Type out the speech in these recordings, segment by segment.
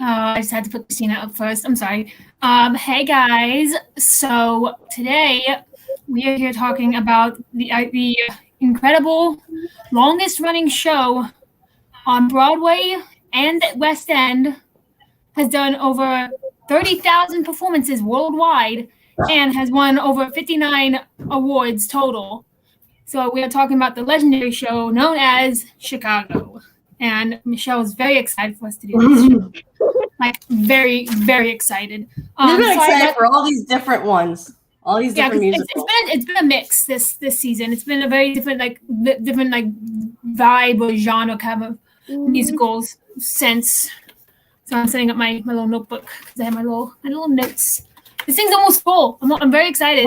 I just had to put Christina up first. I'm sorry. Hey guys. So today we are here talking about the incredible, longest running show on Broadway and West End. Has done over 30,000 performances worldwide and has won over 59 awards total. So we are talking about the legendary show known as Chicago. And Michelle is very excited for us to do this show. Like very, very excited. You've been excited for all these different ones, all these different musicals. It's been a mix this season. It's been a very different vibe or genre kind of musicals since. So I'm setting up my little notebook because I have my little notes. This thing's almost full. I'm very excited.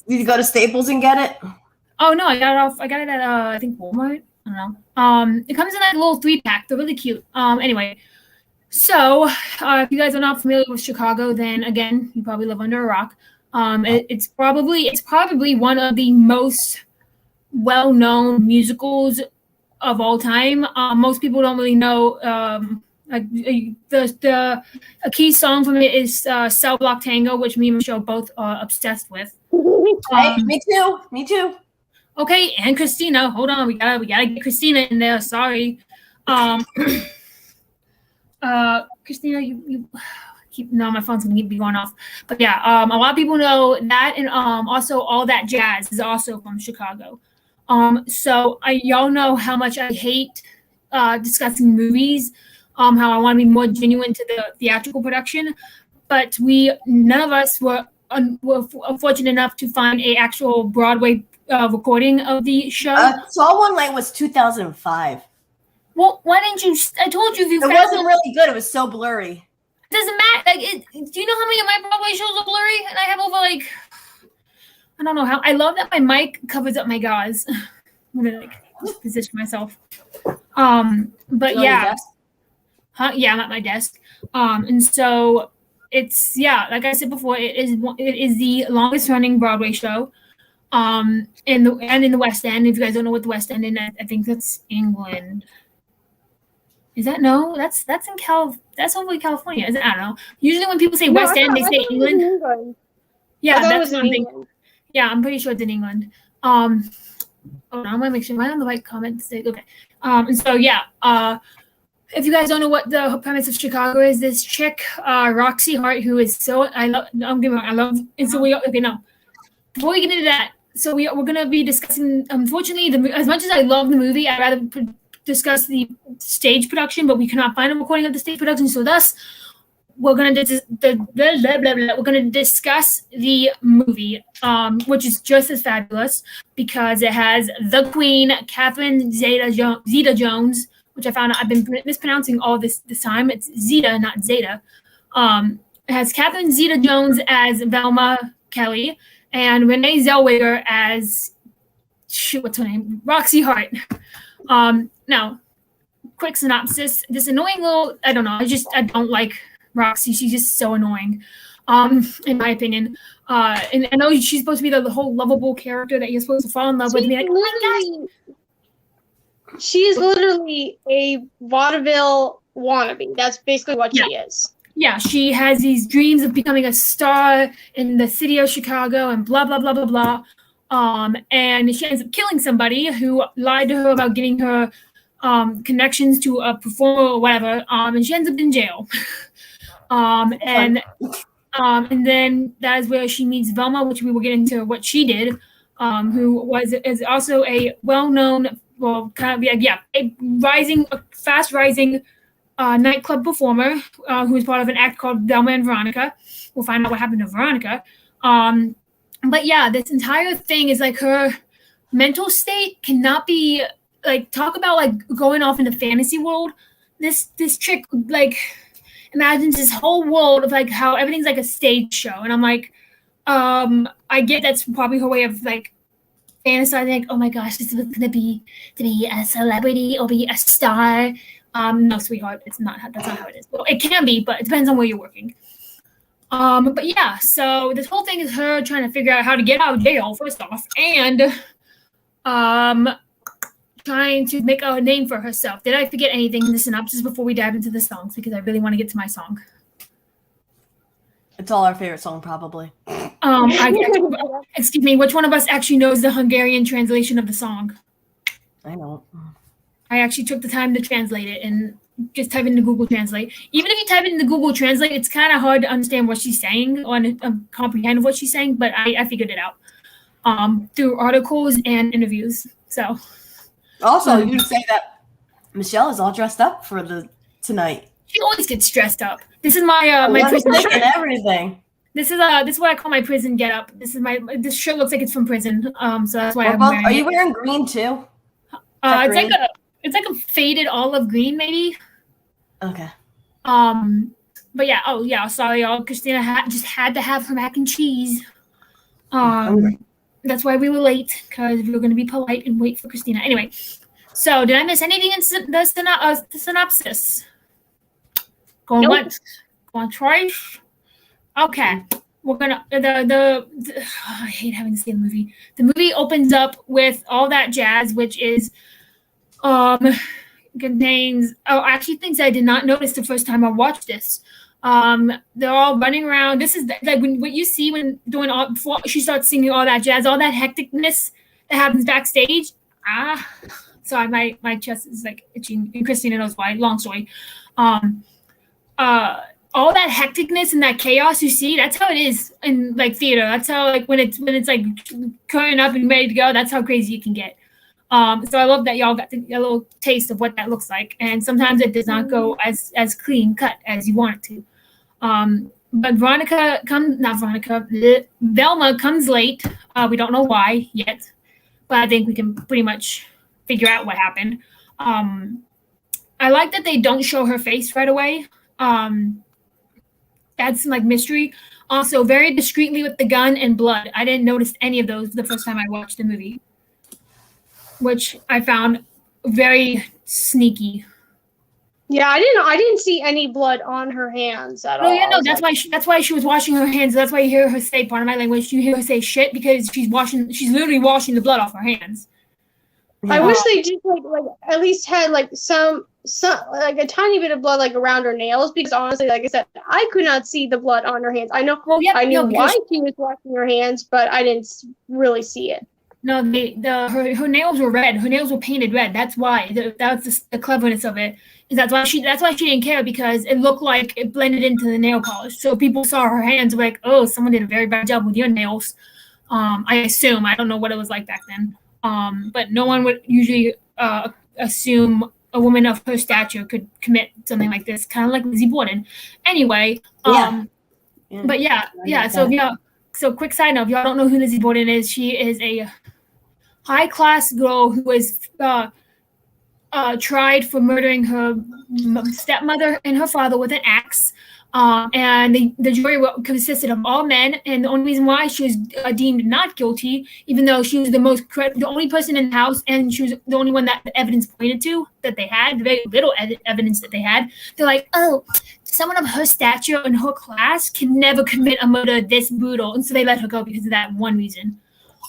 Did you go to Staples and get it? Oh no, I got it at I think Walmart. I don't know. It comes in like a little 3-pack. They're really cute. Anyway. So, if you guys are not familiar with Chicago, then again, you probably live under a rock. It's probably one of the most well-known musicals of all time. Most people don't really know. A key song from it is "Cell Block Tango," which me and Michelle both are obsessed with. Hey, me too. Okay, and Christina, hold on, we gotta get Christina in there. Sorry. Christina, you keep my phone's gonna be going off. But yeah, a lot of people know that, and also All That Jazz is also from Chicago. So y'all know how much I hate discussing movies, how I want to be more genuine to the theatrical production, but none of us were fortunate enough to find a actual Broadway recording of the show. Saw One Night was 2005. Well, why didn't you? I told you. It wasn't really good. It was so blurry. It doesn't matter. Do you know how many of my Broadway shows are blurry? And I have over I don't know how. I love that my mic covers up my gauze. I'm gonna just position myself. But yeah, yeah, I'm at my desk. And so it's like I said before, it is the longest running Broadway show. In the West End. If you guys don't know what the West End is, I think that's England. Is that no? That's in that's hopefully California. I don't know. Usually when people say West End, they say England. Yeah, that's one thing. Yeah, I'm pretty sure it's in England. I'm gonna make sure I'm on the right comment state. Okay. And so if you guys don't know what the premise of Chicago is, this chick, Roxy Hart, who is I love. And so before we get into that, so we're gonna be discussing. Unfortunately, as much as I love the movie, I'd rather discuss the stage production, but we cannot find a recording of the stage production. So thus, we're gonna we're gonna discuss the movie, which is just as fabulous because it has the Queen, Catherine Zeta-Jones, which I found out I've been mispronouncing all this time. It's Zeta, not Zeta. It has Catherine Zeta-Jones as Velma Kelly and Renee Zellweger as what's her name? Roxy Hart. Now, quick synopsis. This annoying little, I don't know, I don't like Roxy. She's just so annoying, in my opinion. And I know she's supposed to be the whole lovable character that you're supposed to fall in love with. Like, oh my gosh. She is literally a vaudeville wannabe. That's basically what she is. Yeah, she has these dreams of becoming a star in the city of Chicago and blah, blah, blah, blah, blah. And she ends up killing somebody who lied to her about getting her connections to a performer or whatever, and she ends up in jail. And then that is where she meets Velma, which we will get into what she did, who is also a well-known, a fast-rising nightclub performer who is part of an act called Velma and Veronica. We'll find out what happened to Veronica. But yeah, this entire thing is like her mental state cannot be talk about going off in the fantasy world. This chick imagines this whole world of how everything's like a stage show, and I'm like, I get that's probably her way of fantasizing. Oh my gosh, this is gonna be to be a celebrity or be a star. No, sweetheart, it's not. That's not how it is. Well, it can be, but it depends on where you're working. But yeah, so this whole thing is her trying to figure out how to get out of jail, first off, and trying to make a name for herself. Did I forget anything in the synopsis before we dive into the songs? Because I really want to get to my song. It's all our favorite song, probably. Excuse me, which one of us actually knows the Hungarian translation of the song? I know. I actually took the time to translate it and just type it into Google Translate. Even if you type it into Google Translate, it's kind of hard to understand what she's saying or comprehend what she's saying, but I figured it out through articles and interviews. So, also, you say that Michelle is all dressed up for tonight. She always gets dressed up. This is my my prison shirt and everything. This is what I call my prison getup. This shirt looks like it's from prison. So that's why I'm wearing it. Are you wearing green too? It's like a faded olive green, maybe. Okay. But yeah. Oh yeah. Sorry, y'all. Christina just had to have her mac and cheese. That's why we were late, because we were going to be polite and wait for Christina. Anyway, so did I miss anything in the synopsis? Going once, going twice. Okay, we're gonna I hate having to say the movie. The movie opens up with all that jazz, which is contains actually things I did not notice the first time I watched this. They're all running around. This is like what you see when doing all before she starts singing all that jazz, all that hecticness that happens backstage. Sorry, my chest is like itching, and Christina knows why. Long story. All that hecticness and that chaos you see, that's how it is in like theater. That's how like when it's like curling up and ready to go, that's how crazy it can get. So I love that y'all got a little taste of what that looks like. And sometimes it does not go as clean cut as you want it to. But Velma comes late. We don't know why yet, but I think we can pretty much figure out what happened. I like that they don't show her face right away. That's like mystery. Also, very discreetly with the gun and blood. I didn't notice any of those the first time I watched the movie, which I found very sneaky. Yeah, I didn't see any blood on her hands at all. Oh yeah, no, that's why she was washing her hands. That's why you hear her say, part of my language, you hear her say shit, because she's literally washing the blood off her hands. I wish they just like at least had like some like a tiny bit of blood like around her nails, because honestly, like I said, I could not see the blood on her hands. I know I knew why she was washing her hands, but I didn't really see it. No, her nails were red. Her nails were painted red. That's why. That's the cleverness of it. Is that's why she didn't care, because it looked like it blended into the nail polish. So people saw her hands, were like, oh, someone did a very bad job with your nails. I assume. I don't know what it was like back then. But no one would usually assume a woman of her stature could commit something like this, kind of like Lizzie Borden. Anyway, but yeah. So quick side note, if y'all don't know who Lizzie Borden is, she is a high-class girl who was tried for murdering her stepmother and her father with an axe. And the jury consisted of all men, and the only reason why she was deemed not guilty, even though she was the only person in the house, and she was the only one that the evidence pointed to that they had, the very little evidence that they had. They're like, oh, someone of her stature and her class can never commit a murder this brutal, and so they let her go because of that one reason.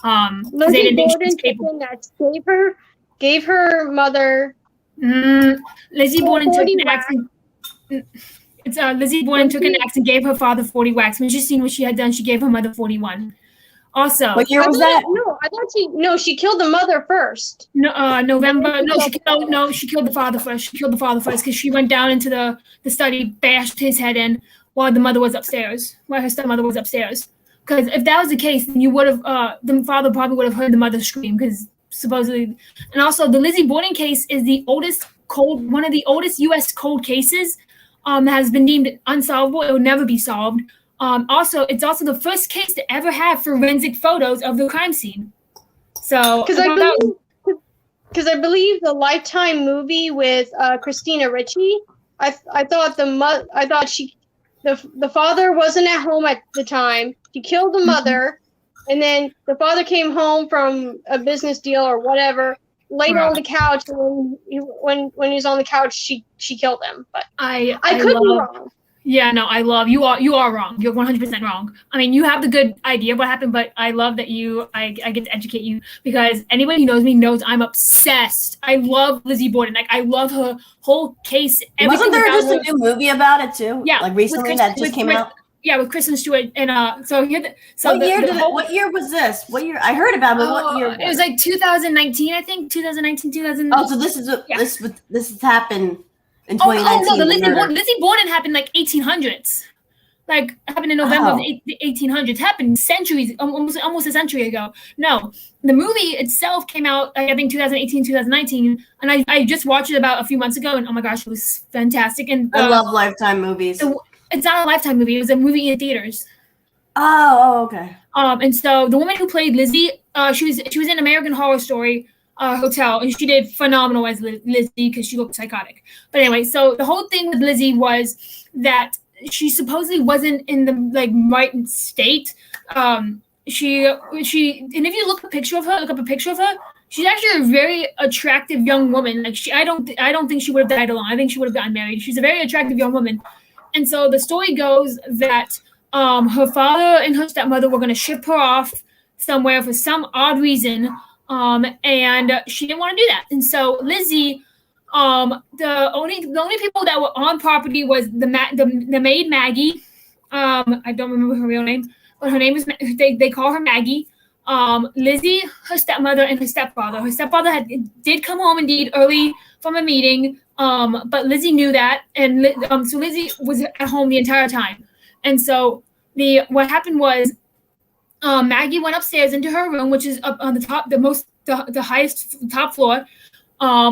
Lizzie Borden gave her mother. Lizzie Borden took an axe. Lizzie Borden took an axe and gave her father 40 whacks. When she seen what she had done, she gave her mother 41. Also, what year was that? She killed the mother first. November. She killed the father first. She killed the father first because she went down into the study, bashed his head in while the mother was upstairs, while her stepmother was upstairs. Because if that was the case, then you would have, the father probably would have heard the mother scream, because supposedly, and also the Lizzie Borden case is one of the oldest U.S. cold cases. Has been deemed unsolvable. It will never be solved. It's also the first case to ever have forensic photos of the crime scene. So, because I believe the Lifetime movie with Christina Ricci, I thought the father wasn't at home at the time. He killed the mother, and then the father came home from a business deal or whatever, laid on the couch, and when he was on the couch, she killed him. But I could be wrong. Yeah, no, I love you are wrong. You're 100% wrong. I mean, you have the good idea of what happened, but I love that I get to educate you because anybody who knows me knows I'm obsessed. I love Lizzie Borden. Like I love her whole case. Wasn't there just her. a new movie about it too? Yeah, like recently that just came out. Yeah, with Kristen Stewart and so here. What year was this? What year? I heard about it. But what year? It was like 2019, I think. 2019. Oh, so this has happened in 2019. Oh no, the Lizzie Borden happened like 1800s. Like happened in November of the 1800s. Happened centuries, almost a century ago. No, the movie itself came out I think 2018, 2019, and I just watched it about a few months ago, and oh my gosh, it was fantastic. And I love Lifetime movies. It's not a Lifetime movie. It was a movie in theaters. Oh, okay. And so the woman who played Lizzie, she was in American Horror Story Hotel, and she did phenomenal as Lizzie because she looked psychotic. But anyway, so the whole thing with Lizzie was that she supposedly wasn't in the right state. She and if you look up a picture of her, she's actually a very attractive young woman. Like I don't think she would have died alone. I think she would have gotten married. She's a very attractive young woman. And so the story goes that her father and her stepmother were going to ship her off somewhere for some odd reason, and she didn't want to do that. And so Lizzie, the only people that were on property was the maid Maggie. I don't remember her real name, but her name is they call her Maggie. Lizzie, her stepmother, and her stepfather. Her stepfather did come home indeed early from a meeting. But Lizzie knew that, and so Lizzie was at home the entire time. And so what happened was Maggie went upstairs into her room, which is up on the top, the highest top floor,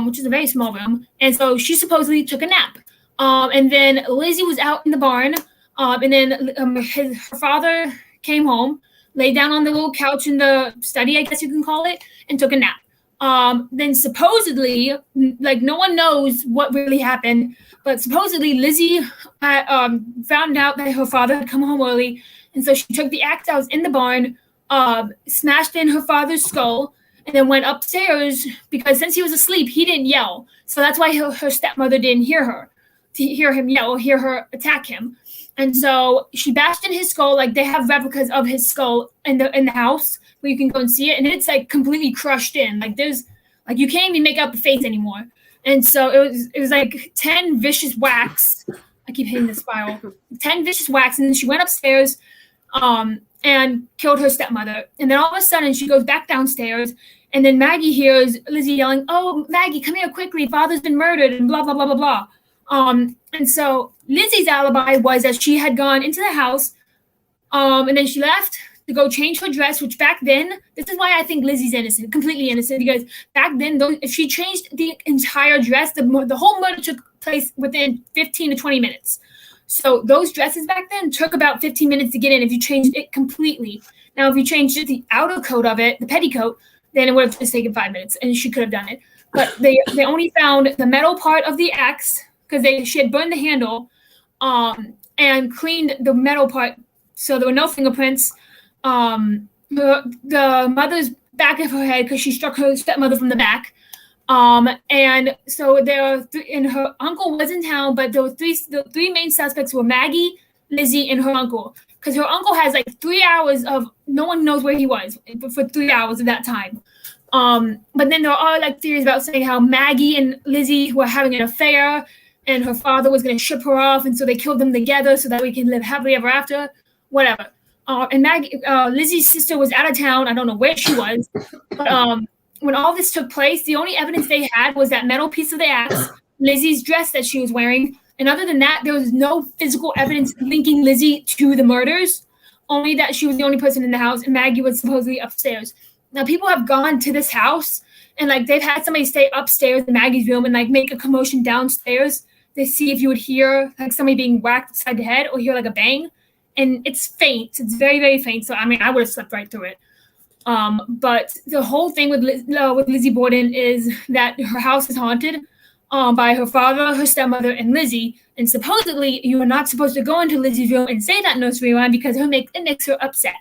which is a very small room. And so she supposedly took a nap. And then Lizzie was out in the barn, and then her father came home, laid down on the little couch in the study, I guess you can call it, and took a nap. Then supposedly, no one knows what really happened, but supposedly Lizzie found out that her father had come home early, and so she took the axe that was in the barn, smashed in her father's skull, and then went upstairs because since he was asleep, he didn't yell. So that's why her stepmother didn't hear him yell or hear her attack him. And so she bashed in his skull. Like they have replicas of his skull in the house where you can go and see it, and it's completely crushed in. There's you can't even make out the face anymore. And so it was 10 vicious whacks. I keep hitting the spiral. 10 vicious whacks, and then she went upstairs, and killed her stepmother. And then all of a sudden she goes back downstairs, and then Maggie hears Lizzie yelling, "Oh, Maggie, come here quickly! Father's been murdered!" and blah blah blah blah blah. And so Lizzie's alibi was that she had gone into the house, and then she left to go change her dress, which back then, this is why I think Lizzie's innocent, completely innocent, because back then, if she changed the entire dress, the whole murder took place within 15 to 20 minutes. So those dresses back then took about 15 minutes to get in if you changed it completely. Now, if you changed the outer coat of it, the petticoat, then it would have just taken 5 minutes, and she could have done it. But they only found the metal part of the axe, because she had burned the handle, and cleaned the metal part, so there were no fingerprints. The mother's back of her head, because she struck her stepmother from the back. And so and her uncle was in town, but the three main suspects were Maggie, Lizzie, and her uncle. Because her uncle has 3 hours of no one knows where he was for 3 hours of that time. But then there are theories about saying how Maggie and Lizzie were having an affair, and her father was going to ship her off, and so they killed them together so that we can live happily ever after, whatever. And Lizzie's sister was out of town. I don't know where she was. But when all this took place, the only evidence they had was that metal piece of the axe, Lizzie's dress that she was wearing. And other than that, there was no physical evidence linking Lizzie to the murders, only that she was the only person in the house, and Maggie was supposedly upstairs. Now, people have gone to this house, and they've had somebody stay upstairs in Maggie's room and make a commotion downstairs to see if you would hear somebody being whacked upside the head or hear a bang. And it's faint. It's very, very faint. So, I mean, I would have slept right through it. But the whole thing with Lizzie Borden is that her house is haunted by her father, her stepmother, and Lizzie. And supposedly, you are not supposed to go into Lizzie's room and say that nursery rhyme because it makes her upset.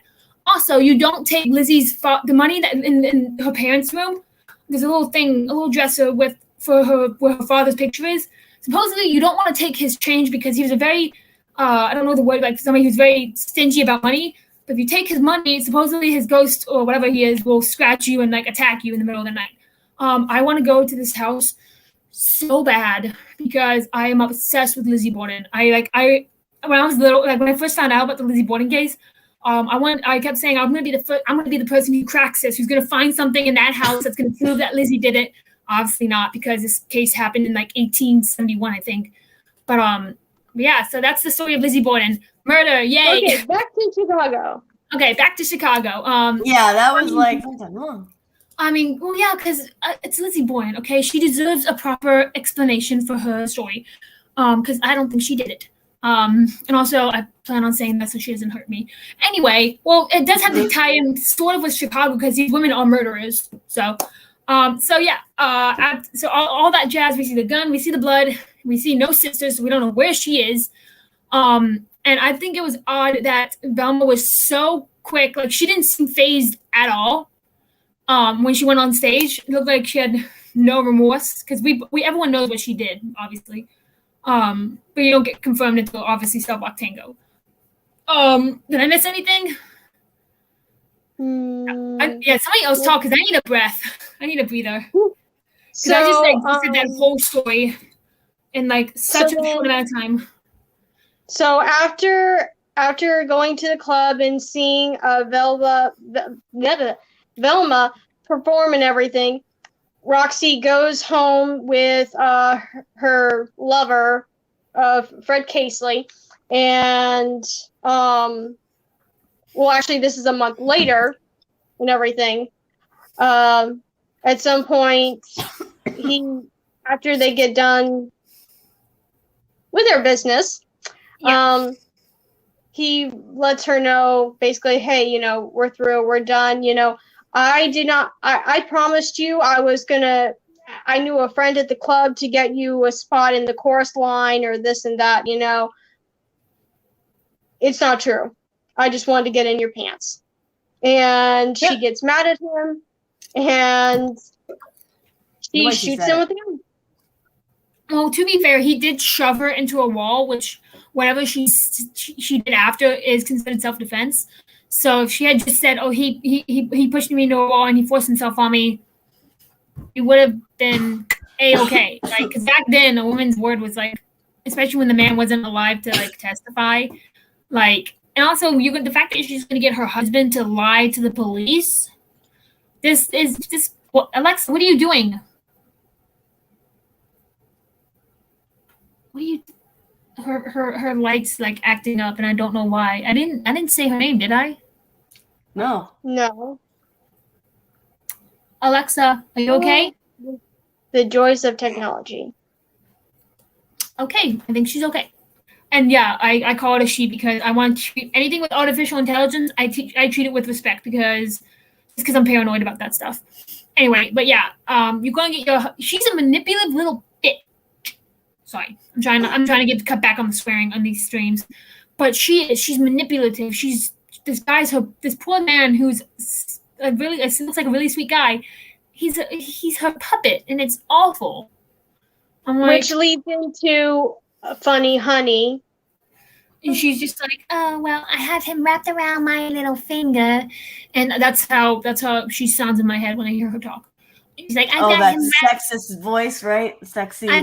Also, you don't take Lizzie's the money that in her parents' room. There's a little dresser where her father's picture is. Supposedly, you don't want to take his change because he was a very I don't know the word, like somebody who's very stingy about money. But if you take his money, supposedly his ghost or whatever he is will scratch you and like attack you in the middle of the night. I want to go to this house so bad because I am obsessed with Lizzie Borden. I when I was little, like when I first found out about the Lizzie Borden case, I kept saying I'm gonna be the person who cracks this, who's gonna find something in that house that's gonna prove that Lizzie did it. Obviously not, because this case happened in like 1871, I think. But yeah, so that's the story of Lizzie Borden. Murder, yay! Okay, back to Chicago. Okay, back to Chicago. Yeah, that was like sometime long. I mean, well, yeah, because it's Lizzie Borden, okay? She deserves a proper explanation for her story, because I don't think she did it. And also, I plan on saying that so she doesn't hurt me. Anyway, well, it does have to tie in sort of with Chicago because these women are murderers. So yeah, so all that jazz. We see the gun, we see the blood, we see no sisters, so we don't know where she is. And I think it was odd that Velma was so quick. Like, she didn't seem phased at all. When she went on stage, it looked like she had no remorse because everyone knows what she did, obviously. But you don't get confirmed until obviously Cell Block Tango. Did I miss anything? Somebody else talk because I need a breath. I need a breather. So I just said that whole story in like such a short amount of time. So after going to the club and seeing Velma perform and everything, Roxy goes home with her lover, Fred Casely, and well, actually, this is a month later and everything. At some point, after they get done with their business, he lets her know basically, hey, we're through, we're done. I promised you I knew a friend at the club to get you a spot in the chorus line or this and that, It's not true. I just wanted to get in your pants. And she gets mad at him and she shoots him with a gun. Well, to be fair, he did shove her into a wall, which whatever she did after is considered self-defense. So if she had just said, "Oh, he pushed me into a wall and he forced himself on me," it would have been a-okay. Like, because back then, a woman's word was like, especially when the man wasn't alive to like testify, like, and also the fact that she's going to get her husband to lie to the police. This is just Alexa. What are you doing? What are you? Her lights like acting up, and I don't know why. I didn't say her name, did I? No. Alexa, are you okay? The joys of technology. Okay, I think she's okay. And yeah, I call it a she because I want to treat anything with artificial intelligence. I treat it with respect because I'm paranoid about that stuff. Anyway, but yeah, you're gonna get she's a manipulative little bitch. Sorry, I'm trying to cut back on the swearing on these streams, but she's manipulative. This poor man who's looks like a really sweet guy. He's her puppet, and it's awful. Which leads into Funny Honey. And she's just like, oh, well, I have him wrapped around my little finger. And that's how she sounds in my head when I hear her talk. She's like, I got him sexist voice, right? Sexy. I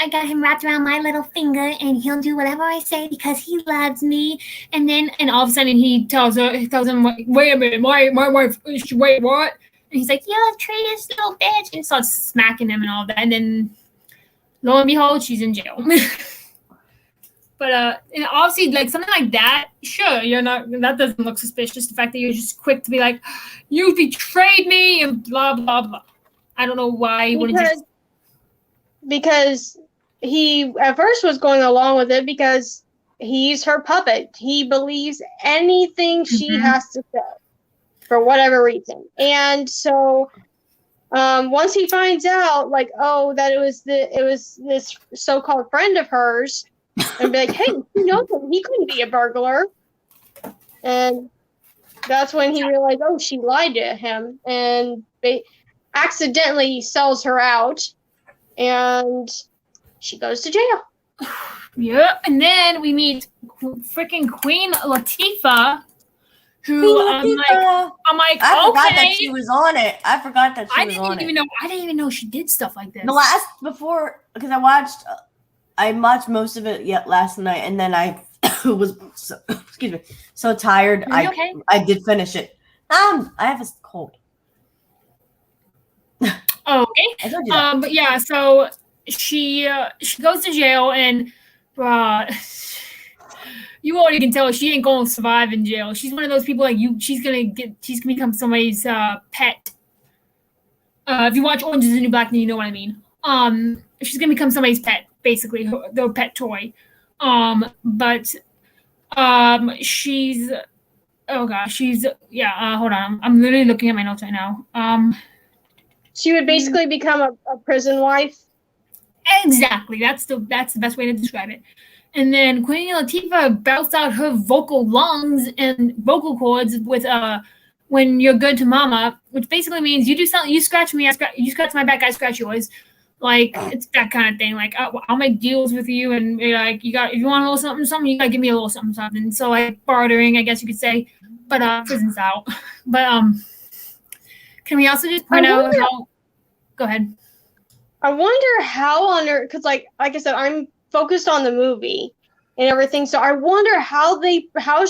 got him wrapped around my little finger, and he'll do whatever I say because he loves me. And all of a sudden he tells him, wait a minute, my wife, wait, what? And he's like, you're a traitorous little bitch. And starts smacking him and all that. And then lo and behold, she's in jail. But and obviously, like something like that, sure, that doesn't look suspicious. The fact that you're just quick to be like, you betrayed me and blah blah blah. I don't know why you wouldn't just. Because he at first was going along with it because he's her puppet. He believes anything she has to say for whatever reason. And so once he finds out, like, oh, that it was this so-called friend of hers, and be like, hey, you know him. He couldn't be a burglar. And that's when he realized, oh, she lied to him and accidentally sells her out. And she goes to jail. Yeah, and then we meet freaking Queen Latifah, who I'm like, I forgot that okay. she was on it. I forgot that she was on it. I didn't even know she did stuff like this. Because I watched most of it last night, and then I was so tired. I did finish it. I have a cold. Oh, okay. But yeah, so she goes to jail, and you already can tell she ain't gonna survive in jail. She's one of those people like you. She's gonna become somebody's pet. If you watch Orange Is the New Black, then you know what I mean. She's gonna become somebody's pet, basically, their pet toy. But she's hold on. I'm literally looking at my notes right now. She would basically become a prison wife. Exactly. That's the best way to describe it. And then Queen Latifah belts out her vocal lungs and vocal cords with "When You're Good to Mama," which basically means you do something, you scratch me, you scratch my back, I scratch yours. Like, it's that kind of thing. Like, I'll make deals with you, and like, if you want a little something, you gotta give me a little something. So like bartering, I guess you could say, but prison's out. But can we also just point out how? Go ahead. I wonder how on earth, because like I said, I'm focused on the movie and everything, so I wonder how they perform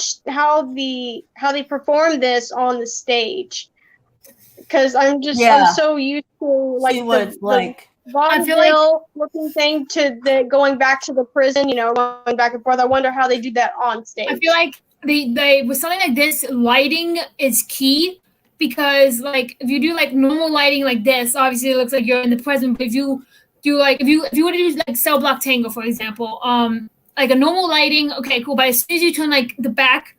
this on the stage. Because I'm so used to like the vaudeville looking thing to the going back to the prison, going back and forth. I wonder how they do that on stage. I feel like they with something like this, lighting is key. Because like if you do like normal lighting like this, obviously it looks like you're in the present. But if you do like if you were to do like Cell Block Tango, for example, like a normal lighting, okay, cool. But as soon as you turn like the back,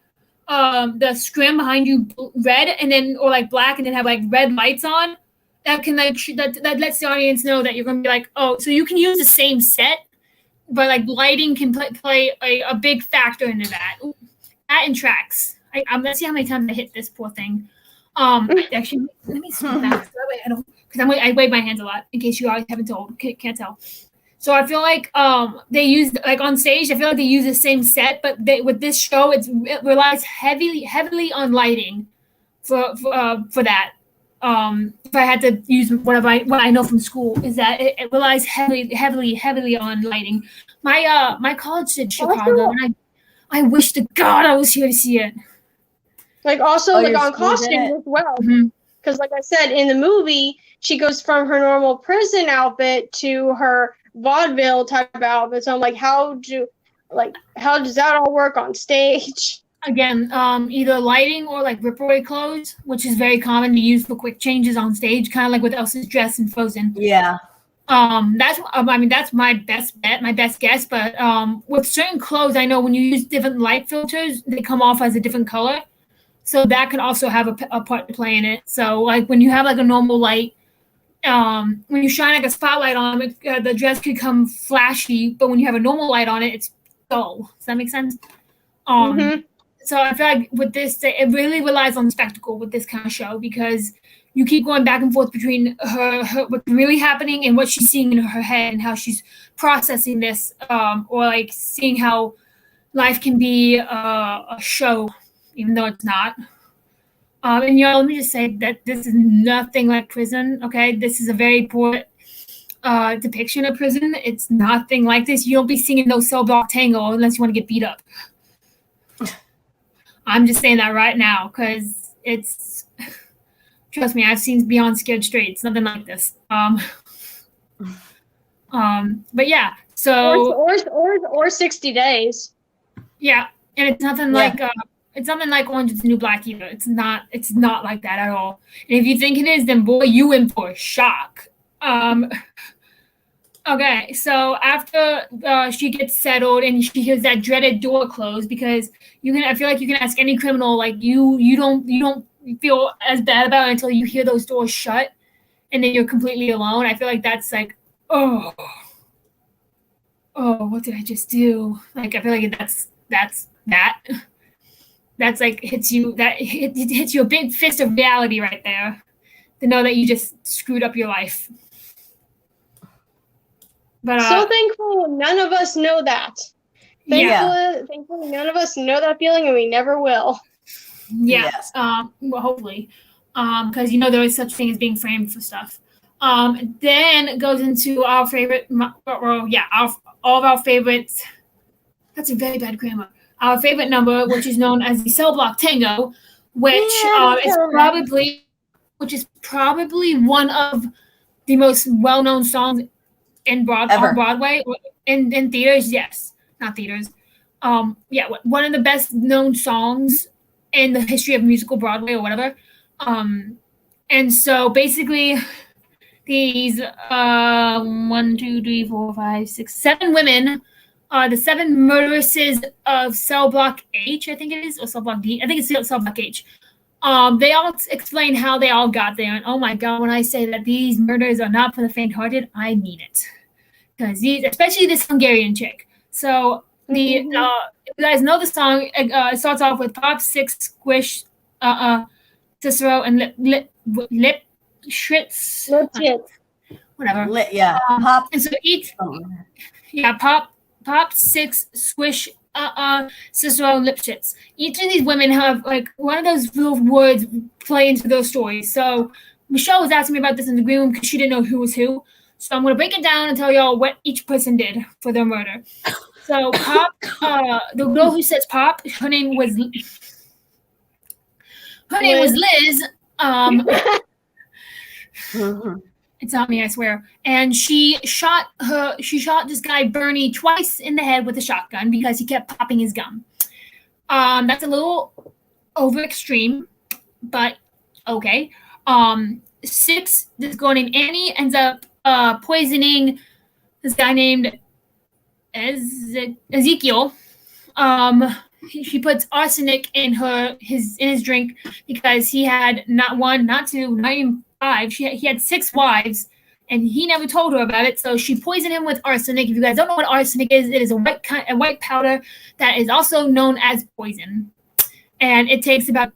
the screen behind you red and then or like black and then have like red lights on, that can like that lets the audience know that you're gonna be like, oh, so you can use the same set, but like lighting can play a big factor into that. That and tracks. Let's see how many times I hit this poor thing. Actually, let me scroll back so that way I don't, because I wave my hands a lot in case you guys can't tell. So I feel like they use like on stage. I feel like they use the same set, but with this show, it relies heavily on lighting for that. If I had to use what I know from school is that it relies heavily on lighting. My college did Chicago, and I wish to God I was here to see it. Like also like on costumes as well. Because like I said, in the movie, she goes from her normal prison outfit to her vaudeville type of outfit. So I'm like, how does that all work on stage? Again, either lighting or like rip-away clothes, which is very common to use for quick changes on stage, kind of like with Elsa's dress in Frozen. Yeah. That's my best bet, my best guess. But with certain clothes, I know when you use different light filters, they come off as a different color. So that can also have a part to play in it. So like when you have like a normal light, when you shine like a spotlight on it, the dress could come flashy. But when you have a normal light on it, it's dull. Does that make sense? So I feel like with this, it really relies on spectacle with this kind of show because you keep going back and forth between her what's really happening and what she's seeing in her head and how she's processing this, or like seeing how life can be a show. Even though it's not. And let me just say that this is nothing like prison, okay? This is a very poor depiction of prison. It's nothing like this. You don't be singing no Cell Block Tango unless you want to get beat up. I'm just saying that right now because it's, trust me, I've seen Beyond Scared Straight. It's nothing like this. But yeah, so. Or 60 Days. Yeah, and it's nothing like... It's something like Orange Is the New Black either. It's not like that at all. And if you think it is, then boy, you in for a shock. Okay, so after she gets settled and she hears that dreaded door close, because I feel like you can ask any criminal, like you don't feel as bad about it until you hear those doors shut, and then you're completely alone. I feel like that's like, oh, what did I just do? Like I feel like that's that. That's like hits you a big fist of reality right there to know that you just screwed up your life. But so thankful none of us know that. Thankfully, none of us know that feeling, and we never will. Yeah. Yes. Well, hopefully, because there is such thing as being framed for stuff. Then it goes into our favorite. All of our favorites. That's a very bad grammar. Our favorite number, which is known as the Cell Block Tango, which is probably one of the most well-known songs on Broadway, in theaters. Yes, not theaters. One of the best known songs in the history of musical Broadway or whatever. And so basically these 1, 2, 3, 4, 5, 6, 7 women, the 7 murderesses of Cell Block H, I think it is, or Cell Block D. I think it's Cell Block H. They all explain how they all got there. And oh my God, when I say that these murders are not for the faint-hearted, I mean it. Because especially this Hungarian chick. So you guys know the song. It starts off with Pop, Six, Squish, Cicero, and Lip Schritz. Whatever. Pop. And so Pop, Six, Squish, Cicero, and Lipschitz. Each of these women have one of those little words play into those stories. So Michelle was asking me about this in the green room because she didn't know who was who. So I'm going to break it down and tell y'all what each person did for their murder. So Pop, the girl who says Pop, her name was Liz. It's not me, I swear. And she shot this guy Bernie twice in the head with a shotgun because he kept popping his gum. That's a little over extreme, but okay. 6, this girl named Annie ends up poisoning this guy named Ezekiel. She puts arsenic in his drink because he had not 1, not 2, not even 5. He had 6 wives, and he never told her about it. So she poisoned him with arsenic. If you guys don't know what arsenic is, it is a white powder that is also known as poison. And it takes about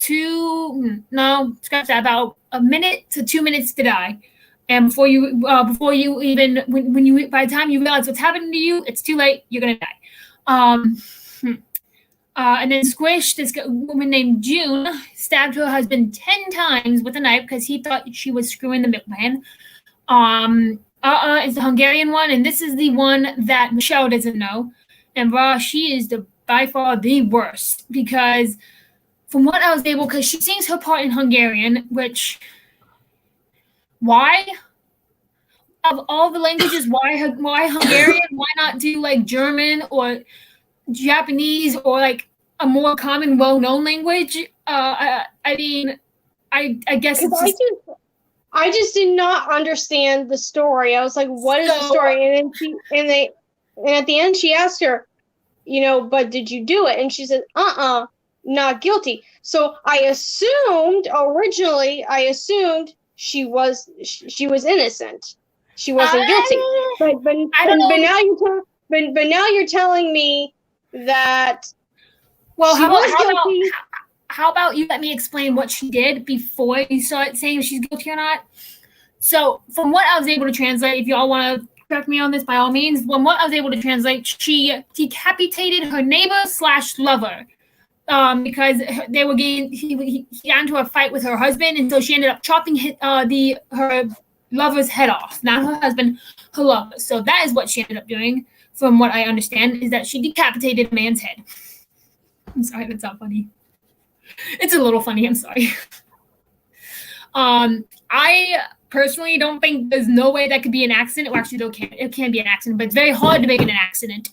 about a minute to 2 minutes to die. And by the time you realize what's happening to you, it's too late. You're gonna die. And then Squish, this woman named June, stabbed her husband 10 times with a knife because he thought she was screwing the milkman. Is the Hungarian one, and this is the one that Michelle doesn't know. And she is by far the worst because from what I was able, because she sings her part in Hungarian, which, why? Of all the languages, why Hungarian? Why not do German or Japanese or a more common, well-known language? I guess it's I just did not understand the story. I was like, "What is the story?" And then at the end, she asked her, "But did you do it?" And she said, "Not guilty." So I assumed she was innocent. She wasn't guilty. But now you're telling me that how about you let me explain what she did before you start saying if she's guilty or not? So from what I was able to translate, if y'all want to correct me on this, by all means, from what I was able to translate, she decapitated her neighbor/lover because they were he got into a fight with her husband, and so she ended up chopping her lover's head off. Not her husband, her lover. So that is what she ended up doing, from what I understand, is that she decapitated a man's head. I'm sorry, that's not funny. It's a little funny, I'm sorry. I personally don't think there's no way that could be an accident. Well, actually, it can be an accident, but it's very hard to make it an accident.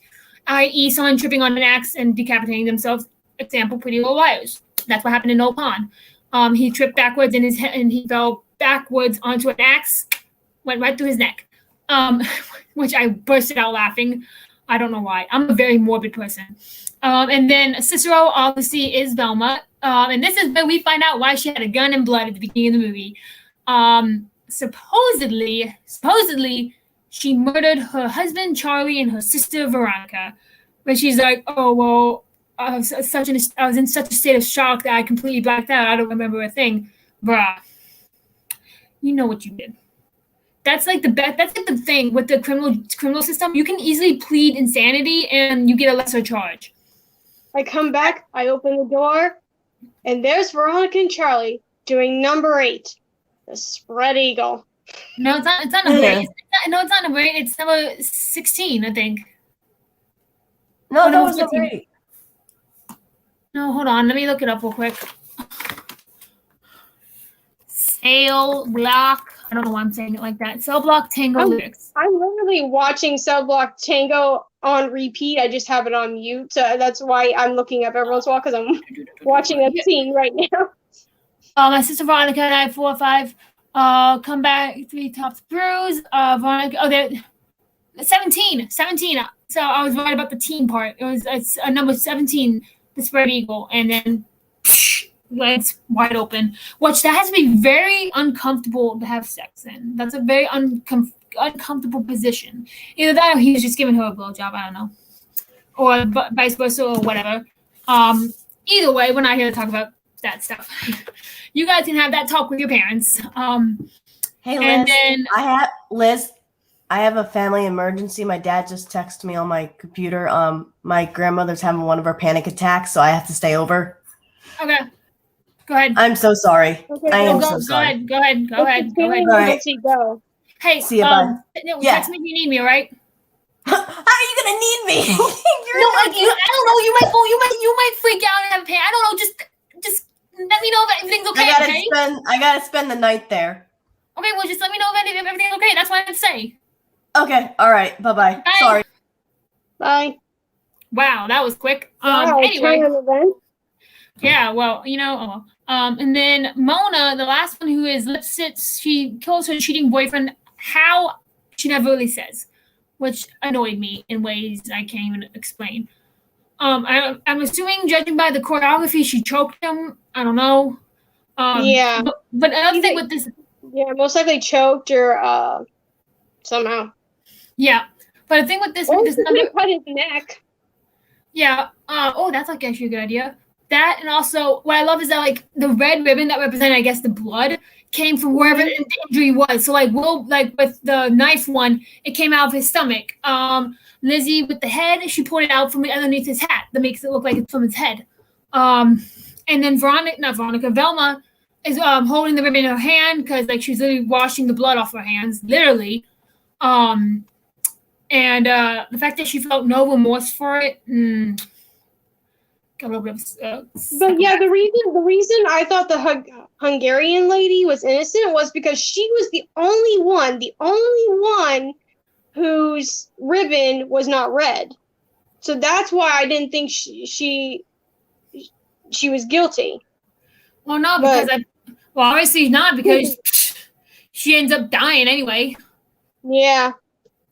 I.e., someone tripping on an axe and decapitating themselves. Example, Pretty Little Liars. That's what happened in Old Pond. He tripped backwards in his head, and he fell backwards onto an axe, went right through his neck, which I bursted out laughing. I don't know why. I'm a very morbid person. And then Cicero obviously is Velma. And this is where we find out why she had a gun and blood at the beginning of the movie. Supposedly, she murdered her husband, Charlie, and her sister, Veronica. But she's like, oh, well, I was in such a state of shock that I completely blacked out. I don't remember a thing. Bruh, you know what you did. That's like the best. That's like the thing with the criminal system. You can easily plead insanity and you get a lesser charge. I come back, I open the door, and there's Veronica and Charlie doing number 8, the spread eagle. No, it's not. It's not number 8. It's not number 8. It's number 16, I think. No, that was number 8. No, hold on. Let me look it up real quick. Cell Block. I don't know why I'm saying it like that. Cell Block Tango lyrics. I'm literally watching Cell Block Tango on repeat. I just have it on mute. So that's why I'm looking up every once in a while, because I'm watching a scene right now. My sister Veronica and I, 4 or 5. Come back, 3 tops bruise. Veronica, they're 17. So I was right about the teen part. It's number 17, the spread eagle, and then legs wide open, which that has to be very uncomfortable to have sex in. That's a very uncomfortable position. Either that or he was just giving her a blowjob. I don't know, or vice versa, or whatever. Either way, we're not here to talk about that stuff. You guys can have that talk with your parents. Hey, Liz. And then I have a family emergency. My dad just texted me on my computer. My grandmother's having one of her panic attacks, so I have to stay over. Okay. Go ahead. I'm so sorry. Okay, I am so sorry. Go ahead. All right. Go. Hey, see you, bud. Text me if you need me, all right? How are you gonna need me? I don't know. You might freak out and have pain. I don't know. Just let me know if everything's okay. I gotta spend the night there. Okay, well, just let me know if everything's okay. That's what I'd say. Okay. All right. Bye-bye. Sorry. Bye. Wow, that was quick. Anyway. Yeah, well, and then Mona, the last one who is Lipsitz, she kills her cheating boyfriend. How? She never really says, which annoyed me in ways I can't even explain. I'm assuming, judging by the choreography, she choked him. I don't know. Yeah. But another thing with this. Yeah, most likely choked or somehow. Yeah. But the thing with this. Or this cut his neck. Yeah. That's like actually a good idea. That, and also what I love is that like the red ribbon that represented, I guess, the blood came from wherever the injury was. So like with the knife one, it came out of his stomach. Lizzie with the head, she pulled it out from underneath his hat. That makes it look like it's from his head. And then Velma is holding the ribbon in her hand because like she's literally washing the blood off her hands, literally. And the fact that she felt no remorse for it. A little bit of, but yeah, the reason I thought the Hungarian lady was innocent was because she was the only one whose ribbon was not red. So that's why I didn't think she was guilty. Well, no, because obviously not, because she ends up dying anyway. Yeah.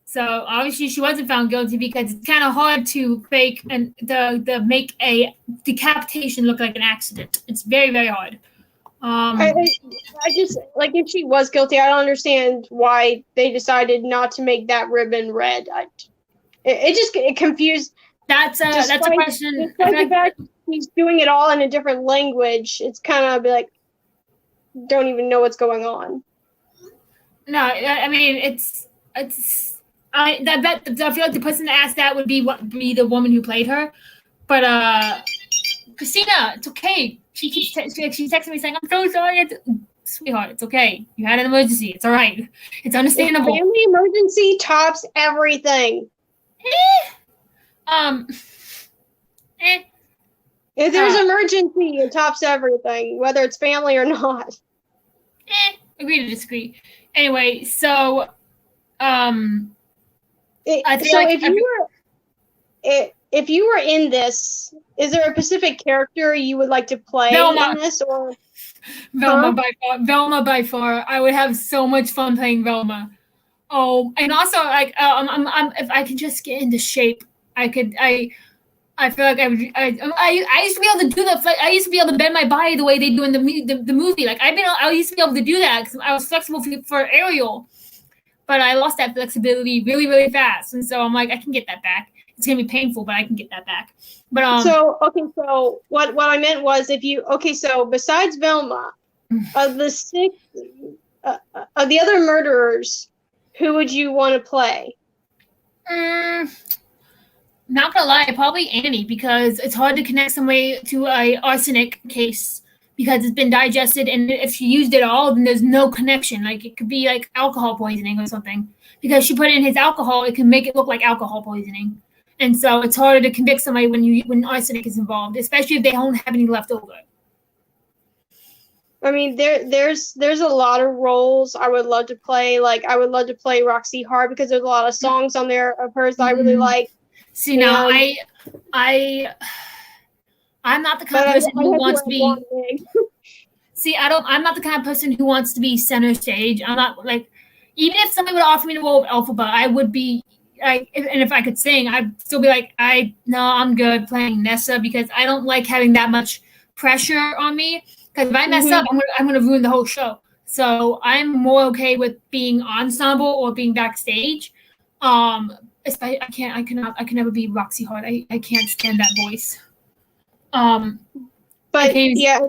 So obviously she wasn't found guilty because it's kind of hard to fake and to make a decapitation look like an accident. It's very, very hard. I just like, if she was guilty, I don't understand why they decided not to make that ribbon red. It confused. That's a question. Despite the fact he's doing it all in a different language, it's kind of like, don't even know what's going on. No, I mean I feel like the person that asked that would be the woman who played her, but Christina, it's okay. She texted me saying, "I'm so sorry, sweetheart. It's okay. You had an emergency. It's all right. It's understandable. Family emergency tops everything. If there's emergency, it tops everything, whether it's family or not. Agree to disagree. Anyway, so if you were in this, is there a specific character you would like to play in this? Or Velma by far. I would have so much fun playing Velma. Oh, and also like if I could just get into shape, I could. I feel like I used to be able to do that. I used to be able to bend my body the way they do in the movie. Like I used to be able to do that because I was flexible for Ariel. But I lost that flexibility really, really fast. And so I'm like, I can get that back. It's going to be painful, but I can get that back. But So what I meant was so besides Velma, of the 6 of the other murderers, who would you want to play? Not gonna lie, probably Annie, because it's hard to connect somebody to a arsenic case because it's been digested, and if she used it all, then there's no connection. Like it could be like alcohol poisoning or something. Because she put it in his alcohol, it can make it look like alcohol poisoning. And so it's harder to convict somebody when arsenic is involved, especially if they don't have any left over. I mean, there's a lot of roles I would love to play. Like I would love to play Roxy Hart because there's a lot of songs on there of hers that I really like. See, now I'm not the kind of person who wants to be. See, I'm not the kind of person who wants to be center stage. I'm not like, even if somebody would offer me the role of Elphaba, I would be like, and if I could sing, I'd still be like, I'm good playing Nessa because I don't like having that much pressure on me. Because if I mess up, I'm gonna ruin the whole show. So I'm more okay with being ensemble or being backstage. I can never be Roxy Hart. I can't stand that voice. But yeah,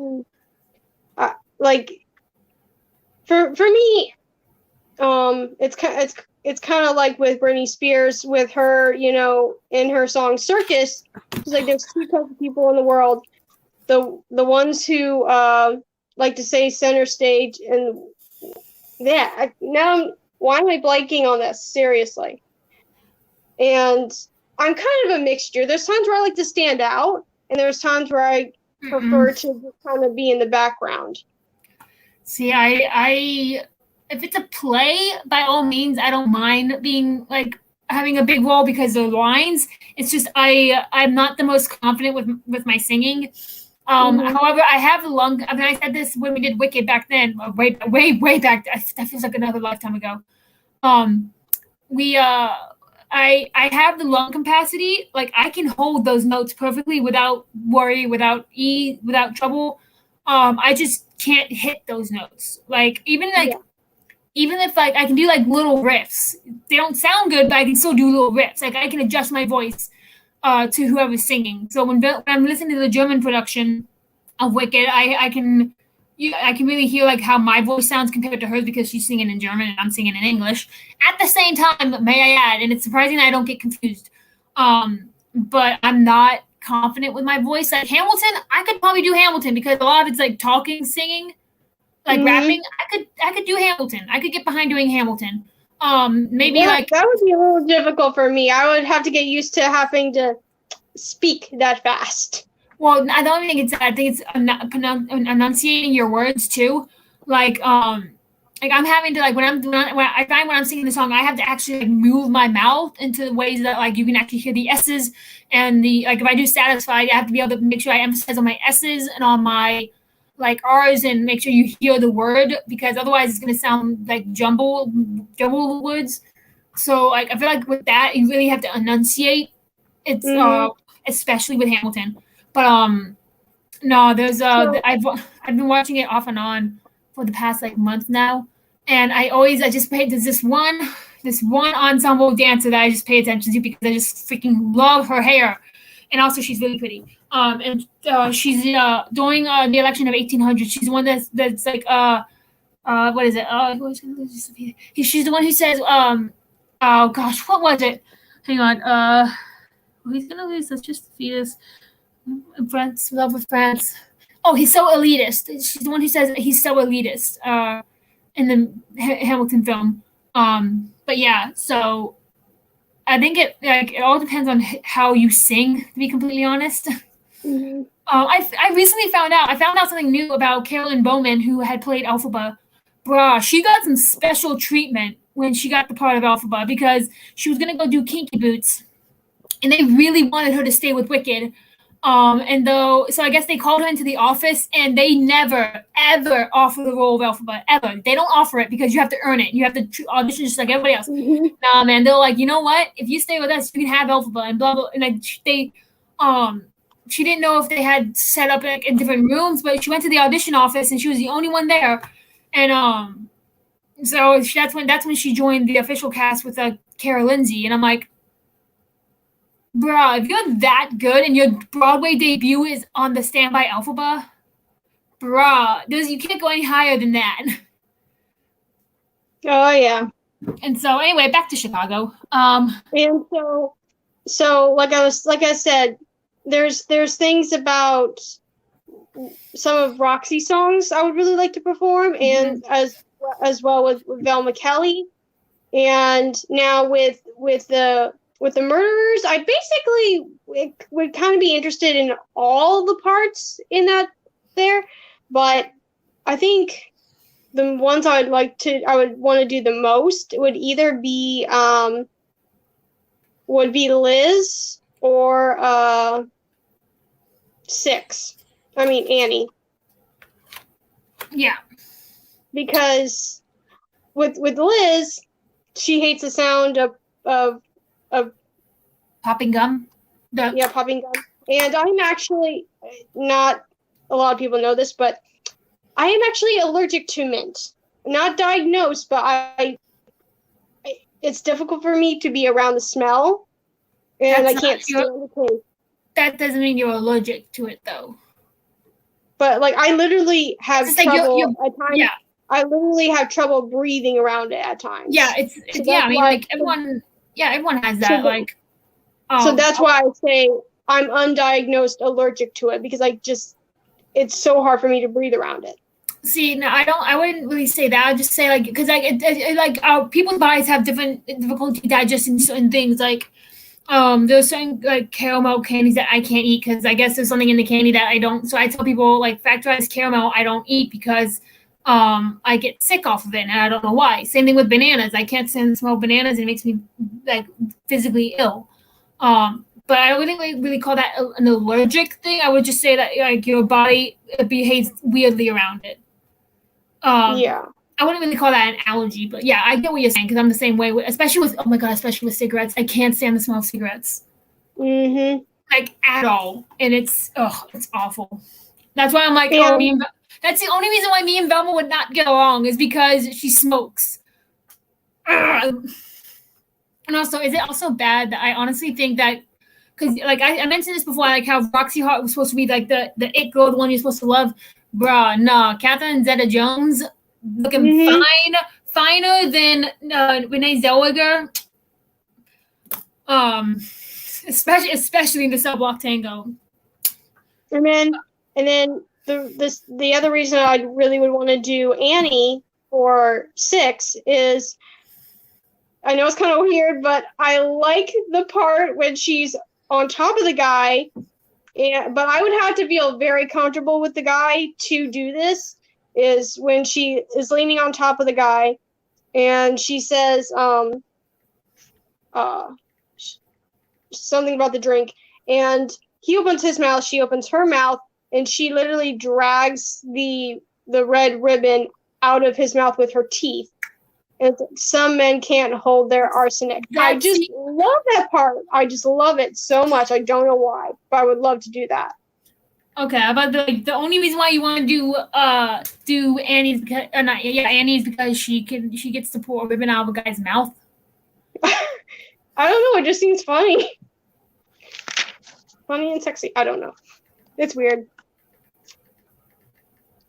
like for me, it's kind of like with Britney Spears with her, in her song Circus. It's like there's two types of people in the world. The ones who like to say center stage, and why am I blanking on this? Seriously. And I'm kind of a mixture. There's times where I like to stand out, and there's times where I prefer to just kind of be in the background. See, I if it's a play, by all means, I don't mind being like having a big role because of the lines. It's just I'm not the most confident with my singing. However, I have the lung. I mean, I said this when we did Wicked back then, way back. That feels like another lifetime ago. I have the lung capacity. Like I can hold those notes perfectly without worry, without trouble. I just can't hit those notes. Like even if like I can do like little riffs, they don't sound good, but I can still do little riffs. Like I can adjust my voice to whoever's singing. So when I'm listening to the German production of Wicked, I can really hear like how my voice sounds compared to hers because she's singing in German and I'm singing in English at the same time, may I add. And it's surprising that I don't get confused. But I'm not confident with my voice. Like Hamilton, I could probably do Hamilton because a lot of it's like talking, singing, like rapping. I could do Hamilton. I could get behind doing Hamilton. Maybe like that would be a little difficult for me. I would have to get used to having to speak that fast. Well, I don't think it's that. I think it's enunciating your words too. Like I'm having to like when I find when I'm singing the song, I have to actually like move my mouth into ways that like you can actually hear the S's and the like. If I do satisfied, I have to be able to make sure I emphasize on my S's and on my like R's and make sure you hear the word because otherwise it's gonna sound like jumble words. So like I feel like with that you really have to enunciate. It's especially with Hamilton. But no, there's I've been watching it off and on for the past like month now, and I just pay there's this one ensemble dancer that I just pay attention to because I just freaking love her hair, and also she's really pretty. And she's during the election of 1800. She's the one that's like what is it? She's the one who says oh gosh, what was it? Hang on. He's gonna lose. Let's just feed us. France, love with France. Oh, he's so elitist. She's the one who says he's so elitist in the Hamilton film. But yeah, so I think it all depends on how you sing. To be completely honest, I recently found out something new about Carolyn Bowman, who had played Elphaba. Bruh, she got some special treatment when she got the part of Elphaba because she was gonna go do Kinky Boots, and they really wanted her to stay with Wicked. So I guess they called her into the office and they never, ever offer the role of Elphaba, ever. They don't offer it because you have to earn it. You have to audition just like everybody else. Nah, man, they're like, you know what? If you stay with us, you can have Elphaba and blah, blah. And like she didn't know if they had set up like in different rooms, but she went to the audition office and she was the only one there. And, so that's when she joined the official cast with Cara Lindsay. And I'm like, bruh, if you're that good and your Broadway debut is on the Stand By Elphaba, bruh, you can't go any higher than that. Oh, yeah. And so anyway, back to Chicago. And so like I said, there's things about some of Roxy's songs I would really like to perform, and as well with Velma Kelly, and now with the Murderers, I basically would kind of be interested in all the parts in that there, but I think the ones I would want to do the most would either be Liz or 6. I mean Annie. Yeah. Because with Liz, she hates the sound of popping gum. Popping gum. And I'm actually, not a lot of people know this, but I am actually allergic to mint. Not diagnosed, but it's difficult for me to be around the smell, and I can't stand the taste. That doesn't mean you're allergic to it, though. But like, I literally have trouble at times. Yeah. I literally have trouble breathing around it at times. Yeah, it's I mean, like everyone has that. So that's why I say I'm undiagnosed allergic to it, because it's so hard for me to breathe around it. See, no, I wouldn't really say that. I'd just say because people's bodies have different difficulty digesting certain things. Like there's certain like caramel candies that I can't eat because I guess there's something in the candy that I don't. So I tell people like factorized caramel I don't eat because I get sick off of it and I don't know why. Same thing with bananas. I can't stand the smell of bananas. It makes me like physically ill. But I wouldn't really call that an allergic thing. I would just say that like your body behaves weirdly around it. Yeah. I wouldn't really call that an allergy, but yeah, I get what you're saying because I'm the same way. Especially with cigarettes. I can't stand the smell of cigarettes. Mm-hmm. Like at all, and it's awful. That's why I'm like, that's the only reason why me and Velma would not get along is because she smokes. And also, is it also bad that I honestly think that because like I mentioned this before, like how Roxy Hart was supposed to be like the it girl, the one you're supposed to love. Bruh, no, Catherine Zeta-Jones looking finer than Renee Zellweger. Especially in the Cell Block Tango. And then the other reason I really would want to do Annie for 6 is, I know it's kind of weird, but I like the part when she's on top of the guy, but I would have to feel very comfortable with the guy to do this, is when she is leaning on top of the guy and she says something about the drink, and he opens his mouth, she opens her mouth, and she literally drags the red ribbon out of his mouth with her teeth. And some men can't hold their arsenic. I just love that part. I just love it so much. I don't know why, but I would love to do that. Okay, but the only reason why you want to do Annie's because Annie's because she gets to pull a ribbon out of a guy's mouth. I don't know. It just seems funny. Funny and sexy. I don't know. It's weird.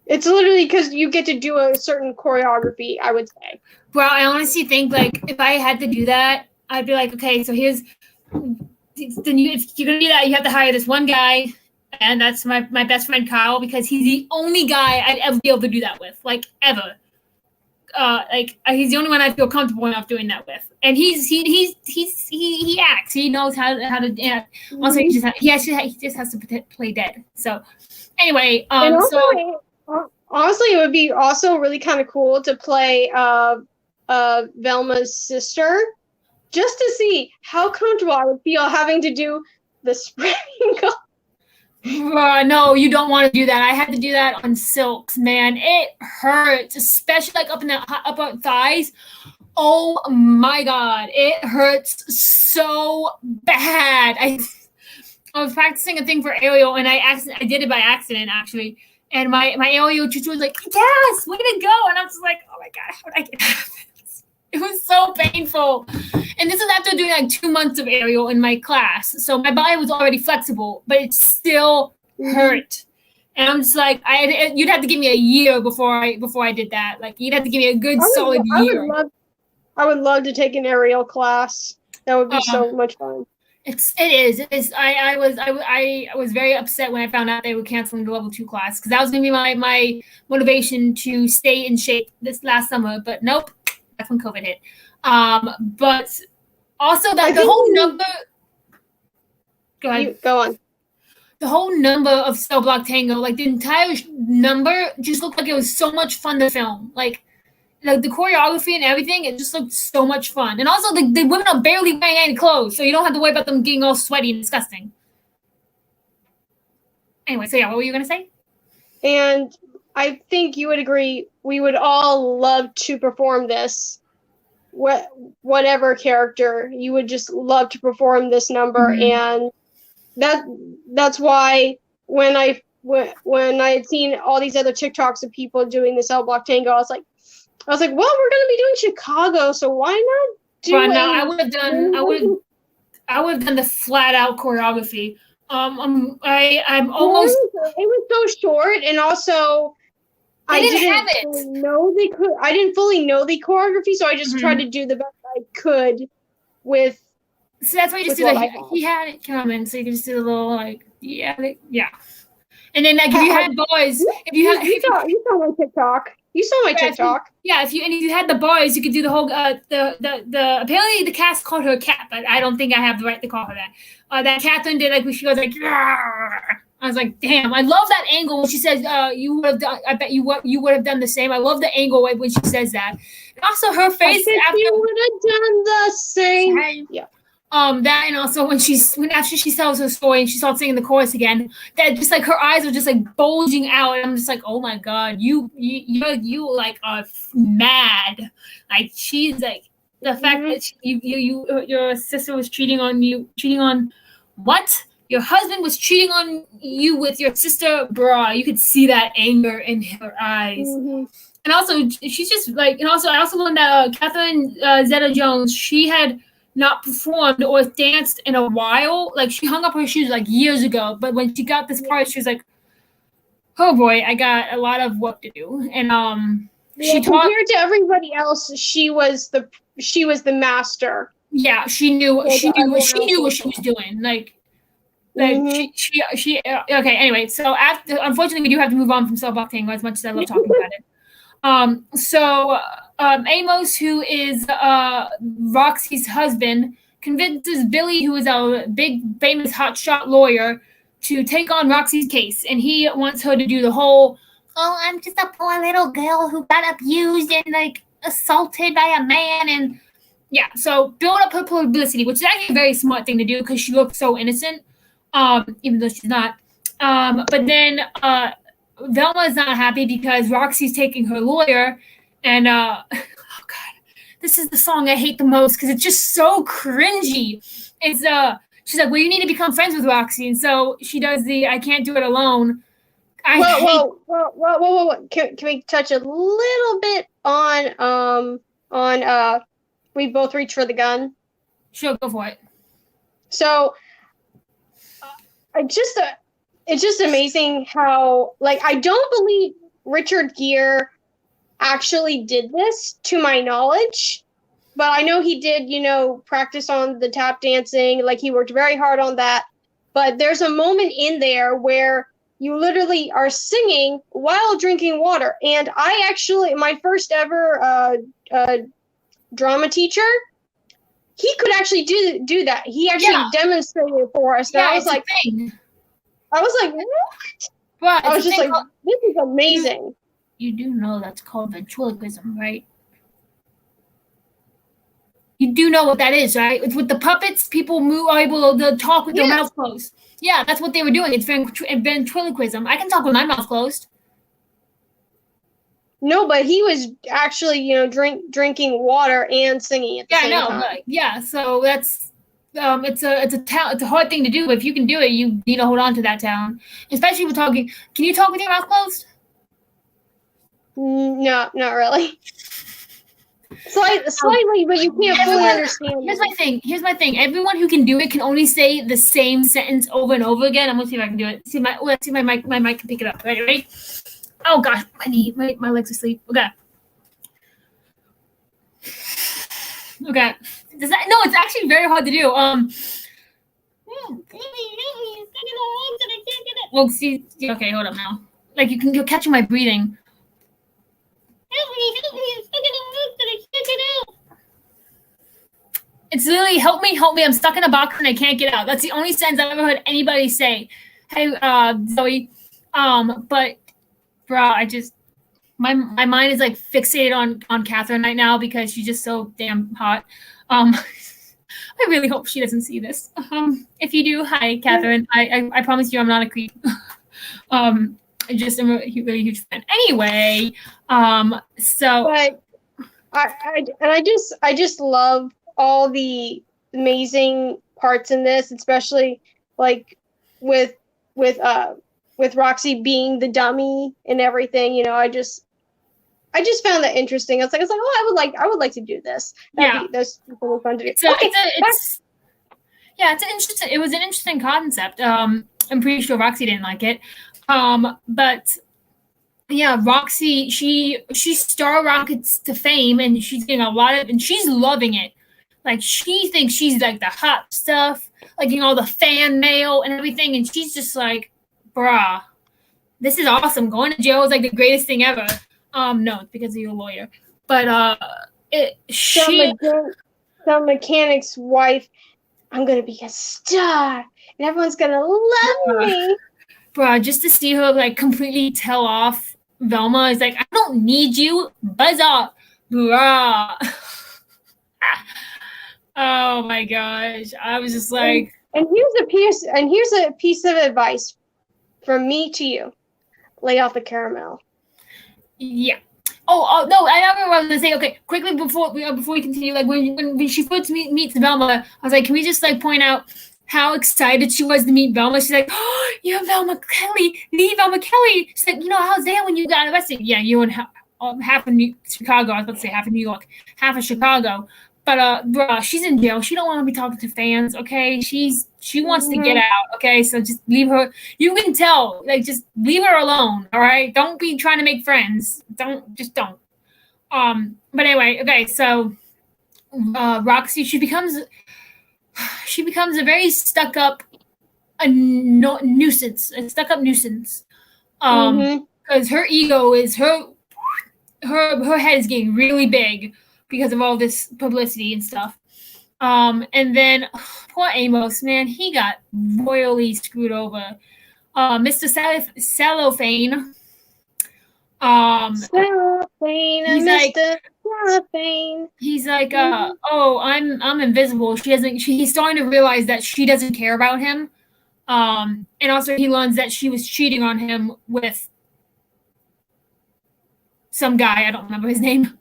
It's literally because you get to do a certain choreography, I would say. Well, I honestly think, like, if I had to do that, I'd be like, okay, so here's if you're going to do that, you have to hire this one guy, and that's my best friend, Kyle, because he's the only guy I'd ever be able to do that with, like, ever. He's the only one I feel comfortable enough doing that with. And he acts. He knows how to act. Also, he just has to play dead. So, anyway, honestly, it would be also really kind of cool to play Velma's sister, just to see how comfortable I would feel having to do the spreading. No, you don't want to do that. I had to do that on Silks, man. It hurts, especially like up in the upper thighs. Oh my god, it hurts so bad. I was practicing a thing for aerial, and I did it by accident actually. And my aerial teacher was like, "Yes, way to go!" And I was like, "Oh my god, how did I get this?" It was so painful. And this is after doing like 2 months of aerial in my class, so my body was already flexible, but it still hurt. And I'm just like, you'd have to give me a year before I did that. Like, you'd have to give me a good solid year. I would love to take an aerial class. That would be so much fun. It is. I was very upset when I found out they were canceling the level 2 class because that was gonna be my motivation to stay in shape this last summer. But nope, that's when COVID hit. But also that the whole number. Go ahead. Go on. The whole number of Cell Block Tango, like the entire number, just looked like it was so much fun to film. Like the choreography and everything, it just looked so much fun. And also, the women are barely wearing any clothes, so you don't have to worry about them getting all sweaty and disgusting. Anyway, so yeah, what were you going to say? And I think you would agree, we would all love to perform this. Whatever character, you would just love to perform this number. And that's why when I had seen all these other TikToks of people doing the Cell Block Tango, I was like, well, we're gonna be doing Chicago, so why not do it? No, I would have done the flat out choreography. I'm almost. It was so short, and also I didn't fully know the choreography, so I just tried to do the best I could with. So that's why you just do like he had it coming, so you can just do a little yeah. And then if you had boys, you saw my TikTok. You saw my TikTok. If you had the boys, you could do the whole the apparently the cast called her a cat, but I don't think I have the right to call her that. That Catherine did when she goes like. I was like, damn! I love that angle when she says, "You would have done." I bet you would have done the same. I love the angle when she says that. And also her face after you would have done the same. Yeah. That and also after she tells her story and she starts singing the chorus again, that just like her eyes are just like bulging out, and I'm just like, oh my god, you like are mad. Like she's like the fact that your sister was cheating on what? Your husband was cheating on you with your sister, bruh. You could see that anger in her eyes. And also she's just like, and also I also learned that Catherine Zeta-Jones, she had not performed or danced in a while. Like she hung up her shoes like years ago, but when she got this part, she was like, "Oh boy, I got a lot of work to do." And she compared to everybody else, she was the master. Yeah, she knew what she was doing. She okay. Anyway, so unfortunately, we do have to move on from Cell Block Tango as much as I love talking about it. Amos, who is Roxy's husband, convinces Billy, who is a big, famous hotshot lawyer, to take on Roxy's case. And he wants her to do the whole, I'm just a poor little girl who got abused and, assaulted by a man. And, yeah, so build up her publicity, which is actually a very smart thing to do because she looks so innocent, even though she's not. But then Velma's not happy because Roxy's taking her lawyer. And, oh God, this is the song I hate the most because it's just so cringy. It's, she's like, well, you need to become friends with Roxy. And so she does the I can't do it alone. Whoa. Can we touch a little bit on we both reach for the gun? Sure, go for it. So, it's just amazing how, I don't believe Richard Gere actually did this, to my knowledge, but I know he did, practice on the tap dancing. He worked very hard on that. But there's a moment in there where you literally are singing while drinking water. And I actually, my first ever drama teacher, he could actually do that. He actually demonstrated it for us. And I was like, what? But I was just like, this is amazing. You do know that's called ventriloquism, right? You do know what that is, right? It's with the puppets, people are able to talk with their mouth closed. Yeah, that's what they were doing. It's ventriloquism. I can talk with my mouth closed. No, but he was actually, drinking water and singing at the same time. So that's it's a hard thing to do. But if you can do it, you need to hold on to that talent. Especially with talking. Can you talk with your mouth closed? No, not really. Slightly, but you can't fully understand. Here's my thing. Everyone who can do it can only say the same sentence over and over again. I'm gonna see if I can do it. Let's see my mic can pick it up. Ready? Oh gosh, my legs are asleep. Okay. Okay. No, it's actually very hard to do. Well, see, okay, hold up now. Like you're catching my breathing. It's literally help me. I'm stuck in a box and I can't get out. That's the only sentence I've ever heard anybody say. Hey, Zoe. But bro, I just my mind is like fixated on Catherine right now because she's just so damn hot. I really hope she doesn't see this. If you do, hi, Catherine. I promise you I'm not a creep. I just am a really huge fan. Anyway, so. But I just love all the amazing parts in this, especially like with Roxy being the dummy and everything. You know, I just found that interesting. I was like, oh, I would like to do this. That's really fun to do. It's an interesting. It was an interesting concept. I'm pretty sure Roxy didn't like it, but yeah, Roxy she star rockets to fame, and she's getting a lot of, and she's loving it. Like she thinks she's like the hot stuff, like getting all the fan mail and everything, and she's just like, bruh, this is awesome. Going to jail is like the greatest thing ever. No, it's because you're a lawyer. But some mechanic's wife, I'm gonna be a star and everyone's gonna love me. Bruh, just to see her like completely tell off Velma is like, I don't need you. Buzz off. Bruh. Oh my gosh. I was just like, and here's a piece of advice from me to you. Lay off the caramel. Yeah. Oh no! I remember what I was gonna say. Okay, quickly before we continue, like when she first meets Velma, I was like, can we just like point out how excited she was to meet Velma? She's like, oh, you're Velma Kelly, the Velma Kelly. She's like, how's that when you got arrested? Yeah, you and half of Chicago. I was about to say half of New York, half of Chicago. But bruh, she's in jail. She don't want to be talking to fans. Okay, she wants to get out. Okay, so just leave her. You can tell. Like, just leave her alone. All right. Don't be trying to make friends. Don't. But anyway, okay. So, Roxy, she becomes a very stuck-up nuisance. A stuck-up nuisance. Because her ego is her head is getting really big because of all this publicity and stuff. And then poor Amos, man, he got royally screwed over. Mr. Cellophane. He's like, oh, I'm invisible. He's starting to realize that she doesn't care about him. And also he learns that she was cheating on him with some guy. I don't remember his name.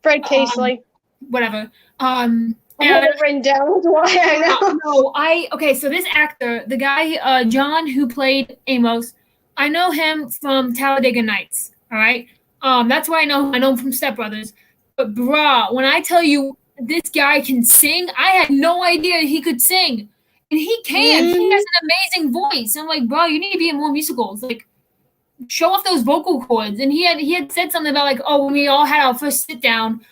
Fred Casely. Whatever. I have it written down. Why I know. Okay, so this actor, the guy, John, who played Amos, I know him from Talladega Nights. All right. That's why I know him from Step Brothers. But bruh, when I tell you this guy can sing, I had no idea he could sing. And he can. He has an amazing voice. I'm like, bro, you need to be in more musicals. Like, show off those vocal cords. And he had said something about like, oh, when we all had our first sit down,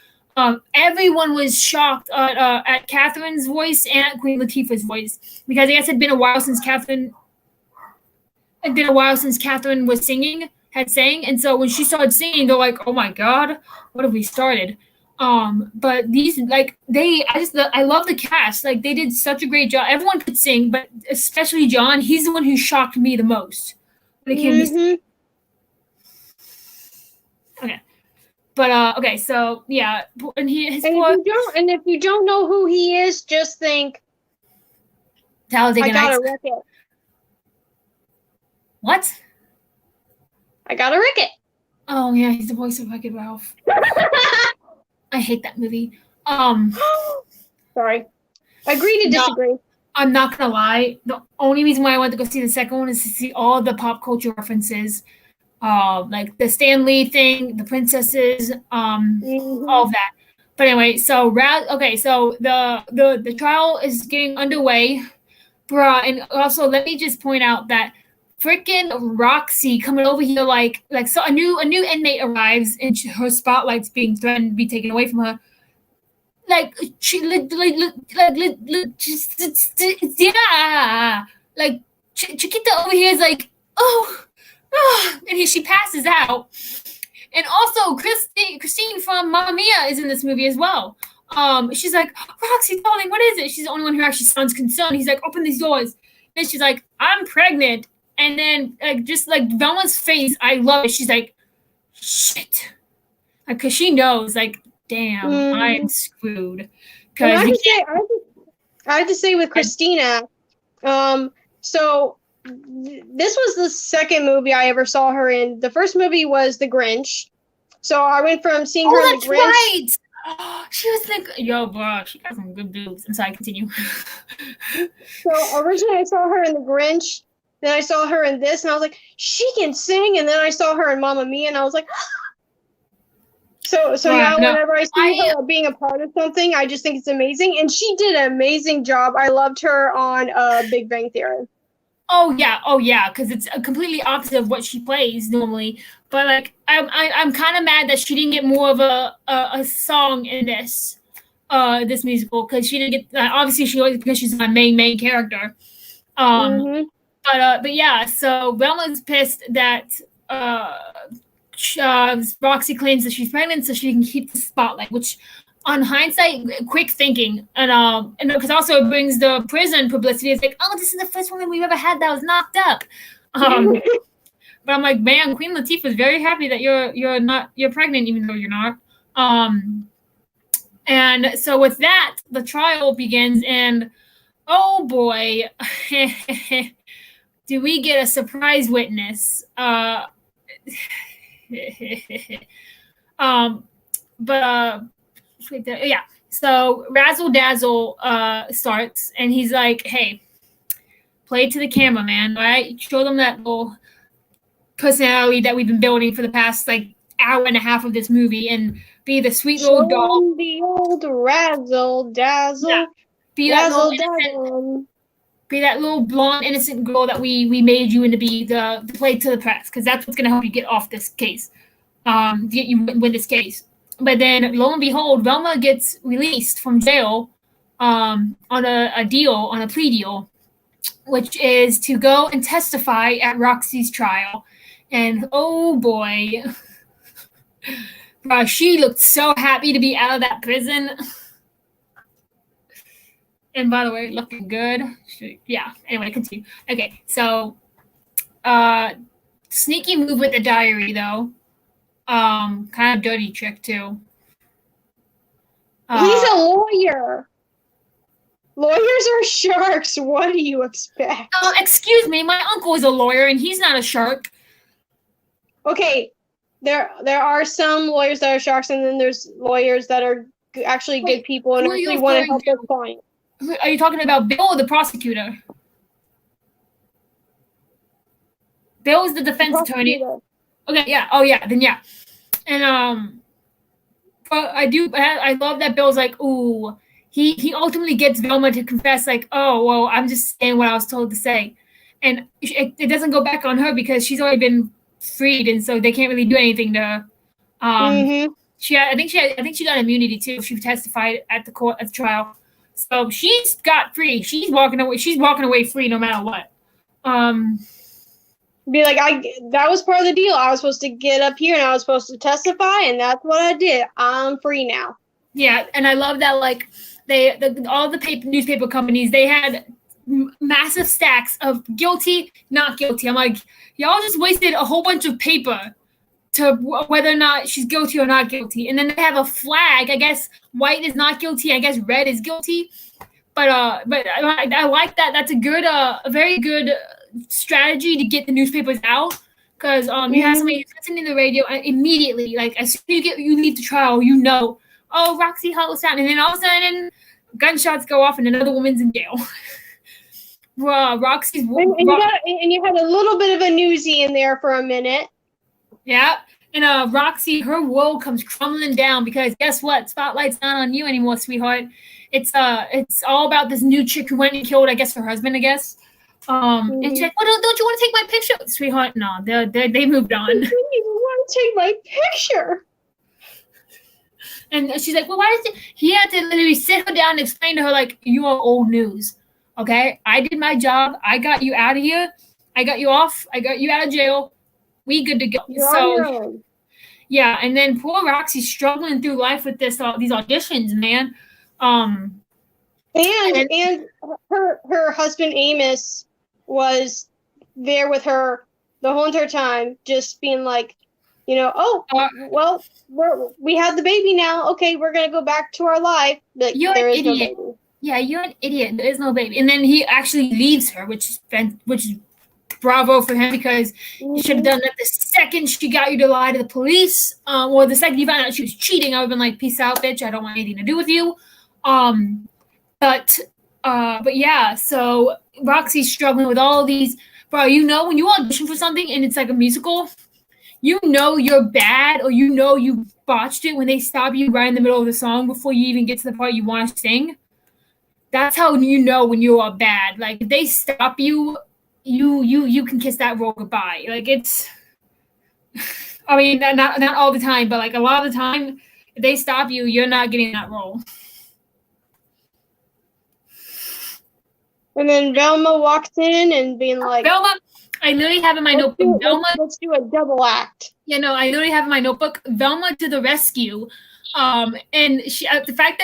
everyone was shocked at Catherine's voice and at Queen Latifah's voice, because I guess it had been a while since Catherine had sang, and so when she started singing, they're like, oh my god, what have we started? But these, like, I love the cast. Like, they did such a great job. Everyone could sing, but especially John. He's the one who shocked me the most when it came to. Okay. But okay, so yeah, and if you don't know who he is, just think Talladega Nights. I gotta wreck it. What? I gotta wreck it. Oh yeah, he's the voice of Wreck-It Ralph. I hate that movie. Sorry. Agree to disagree. I'm not gonna lie. The only reason why I wanted to go see the second one is to see all the pop culture references. Like the Stan Lee thing, the princesses, all of that. But anyway, so the trial is getting underway, bruh. And also, let me just point out that freaking Roxy coming over here like so a new inmate arrives and her spotlight's being threatened to be taken away from her. yeah, like Chiquita over here is like, oh, and she passes out. And also Christine from Mamma Mia is in this movie as well. She's like, Roxy, darling, what is it? She's the only one who actually sounds concerned. He's like, open these doors. And she's like, I'm pregnant. And then just like Velma's face, I love it. She's like, shit. Because she knows, like, damn, I'm screwed. I have to say with Christina, so this was the second movie I ever saw her in. The first movie was The Grinch. So I went from seeing her in The Grinch. Right. Oh, she was like, yo, bro, she got some good boobs. I'm sorry, continue. So originally I saw her in The Grinch. Then I saw her in this, and I was like, she can sing. And then I saw her in Mamma Mia, and I was like, So whenever I see her being a part of something, I just think it's amazing. And she did an amazing job. I loved her on Big Bang Theory. Oh yeah, because it's a completely opposite of what she plays normally. But like, I'm kind of mad that she didn't get more of a song in this musical, because she didn't get. Obviously, she always, because she's my main character. But yeah, so Velma's pissed that Roxy claims that she's pregnant so she can keep the spotlight, which on hindsight, quick thinking, and because also it brings the prison publicity. It's like, oh, this is the first woman we've ever had that was knocked up. But I'm like, man, Queen Latifah is very happy that you're pregnant, even though you're not. And so with that, the trial begins, and oh boy, do we get a surprise witness? Yeah. So Razzle Dazzle starts, and he's like, "Hey, play to the camera, man. All right, show them that little personality that we've been building for the past like hour and a half of this movie, and be the sweet little doll, the old Razzle Dazzle, yeah. Be that little blonde innocent girl that we made you into be the play to the press, because that's what's gonna help you get off this case, get you win this case." But then, lo and behold, Velma gets released from jail on a plea deal, which is to go and testify at Roxy's trial. And oh boy, she looked so happy to be out of that prison. And by the way, looking good. Yeah, anyway, continue. Okay, so sneaky move with the diary, though. Kind of dirty trick too. He's a lawyer. Lawyers are sharks. What do you expect? Excuse me, my uncle is a lawyer, and he's not a shark. Okay, there are some lawyers that are sharks, and then there's lawyers that are actually good people and actually want to help their client. Are you talking about Bill or the prosecutor? Bill is the defense attorney. Okay, yeah. Oh, yeah. Then yeah. And but I love that Bill's like, ooh, he ultimately gets Velma to confess, like, oh, well, I'm just saying what I was told to say, and it doesn't go back on her because she's already been freed, and so they can't really do anything to her. I think she got immunity too. She testified at the trial, so she's got free. She's walking away free no matter what. Be like, that was part of the deal. I was supposed to get up here and I was supposed to testify, and that's what I did. I'm free now. Yeah, and I love that, like, all the newspaper companies, they had massive stacks of guilty, not guilty. I'm like, y'all just wasted a whole bunch of paper to whether or not she's guilty or not guilty. And then they have a flag. I guess white is not guilty. I guess red is guilty. But I like that. That's a very good strategy to get the newspapers out, because you have somebody listening to the radio and immediately, like, as soon as you leave the trial, oh, Roxy Hart was found, and then all of a sudden gunshots go off and another woman's in jail. Roxy's and you had a little bit of a newsie in there for a minute. Yeah, and Roxy, her world comes crumbling down because guess what? Spotlight's not on you anymore, sweetheart. It's all about this new chick who went and killed, I guess, her husband, I guess. And she's like, well, don't you want to take my picture, sweetheart? No, they moved on. I didn't even want to take my picture. And she's like, well, why did he had to literally sit her down and explain to her, like, you are old news. Okay? I did my job. I got you out of here. I got you off. I got you out of jail. We good to go. So, yeah. And then poor Roxy's struggling through life with these auditions, man. And her husband Amos was there with her the whole entire time, just being like, you know, well, we had the baby now. Okay, we're gonna go back to our life. Like, you're there an is idiot. No baby. Yeah, you're an idiot. There is no baby. And then he actually leaves her, which is bravo for him, because you should have done that the second she got you to lie to the police, or the second you found out she was cheating. I would have been like, peace out, bitch. I don't want anything to do with you. But yeah. So Roxy's struggling with all these. Bro, you know, when you audition for something and it's like a musical, you know you're bad, or you know you botched it when they stop you right in the middle of the song before you even get to the part you want to sing. That's how you know when you are bad. Like, if they stop you, you can kiss that role goodbye. Like, it's, I mean, not all the time, but like a lot of the time, if they stop you, you're not getting that role. And then Velma walks in and being like, Velma, I literally have in my notebook. Let's do a double act. Yeah, no, I literally have in my notebook, Velma to the rescue. And she, the fact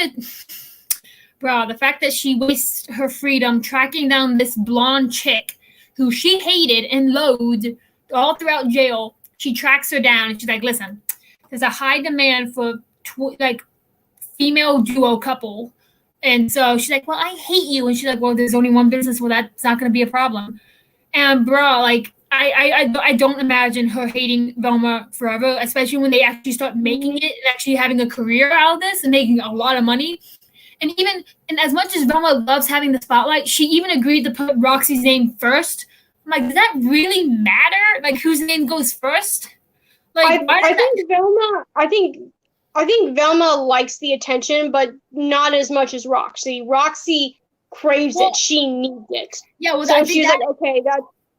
that she wastes her freedom tracking down this blonde chick who she hated and loathed all throughout jail. She tracks her down and she's like, listen, there's a high demand for female duo couple. And so she's like, well, I hate you. And she's like, well, there's only one business. Well, that's not going to be a problem. And bro, like, I don't imagine her hating Velma forever, especially when they actually start making it and actually having a career out of this and making a lot of money. And as much as Velma loves having the spotlight, she even agreed to put Roxy's name first. I'm like, does that really matter? Like, whose name goes first? Like, I think Velma likes the attention, but not as much as Roxy. Roxy craves it. She needs it. Yeah, well, so she's like, okay,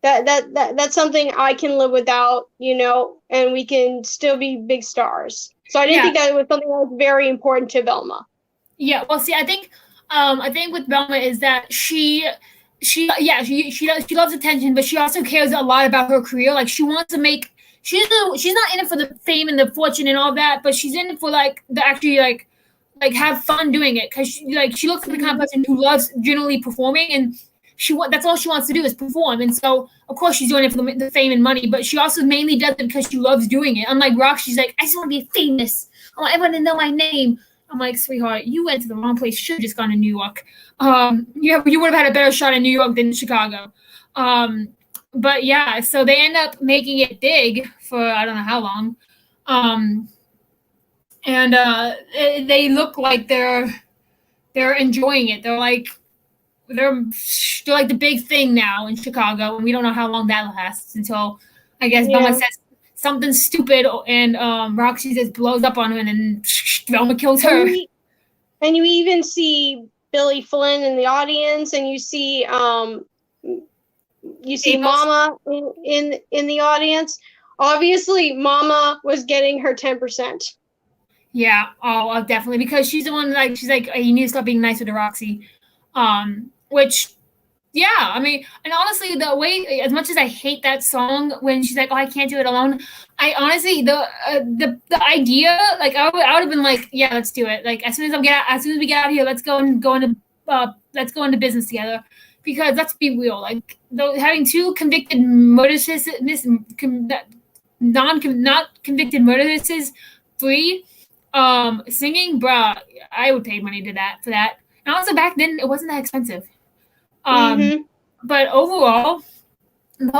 that's something I can live without, you know, and we can still be big stars. So I didn't think that was something that was very important to Velma. Yeah, well, see, I think with Velma is that she loves attention, but she also cares a lot about her career. Like, she wants to make. She's not in it for the fame and the fortune and all that, but she's in it for like the actually like have fun doing it, because she looks like the kind of person who loves generally performing, and that's all she wants to do is perform. And so of course she's doing it for the fame and money, but she also mainly does it because she loves doing it. Unlike Rock, she's like, I just want to be famous. I want everyone to know my name. I'm like, sweetheart, you went to the wrong place. Should have just gone to New York. You would have had a better shot in New York than Chicago. But yeah, so they end up making it big for I don't know how long. And they look like they're enjoying it. They're like the big thing now in Chicago, and we don't know how long that lasts until I guess Velma says something stupid and Roxy just blows up on her, and then Velma kills her. And you even see Billy Flynn in the audience, and you see Mama in the audience. Obviously, Mama was getting her 10%. Yeah, definitely, because she's the one she's like, hey, you need to stop being nicer to Roxy. Which, yeah, I mean, and honestly, the way, as much as I hate that song when she's like, oh, I can't do it alone, I honestly, the idea, like, I would have been like, yeah, let's do it. Like, as soon as we get out of here, let's go into business together. Because let's be real, like, having two convicted murderesses, not convicted murderesses free, singing, bruh, I would pay money for that. And also back then, it wasn't that expensive. But overall, the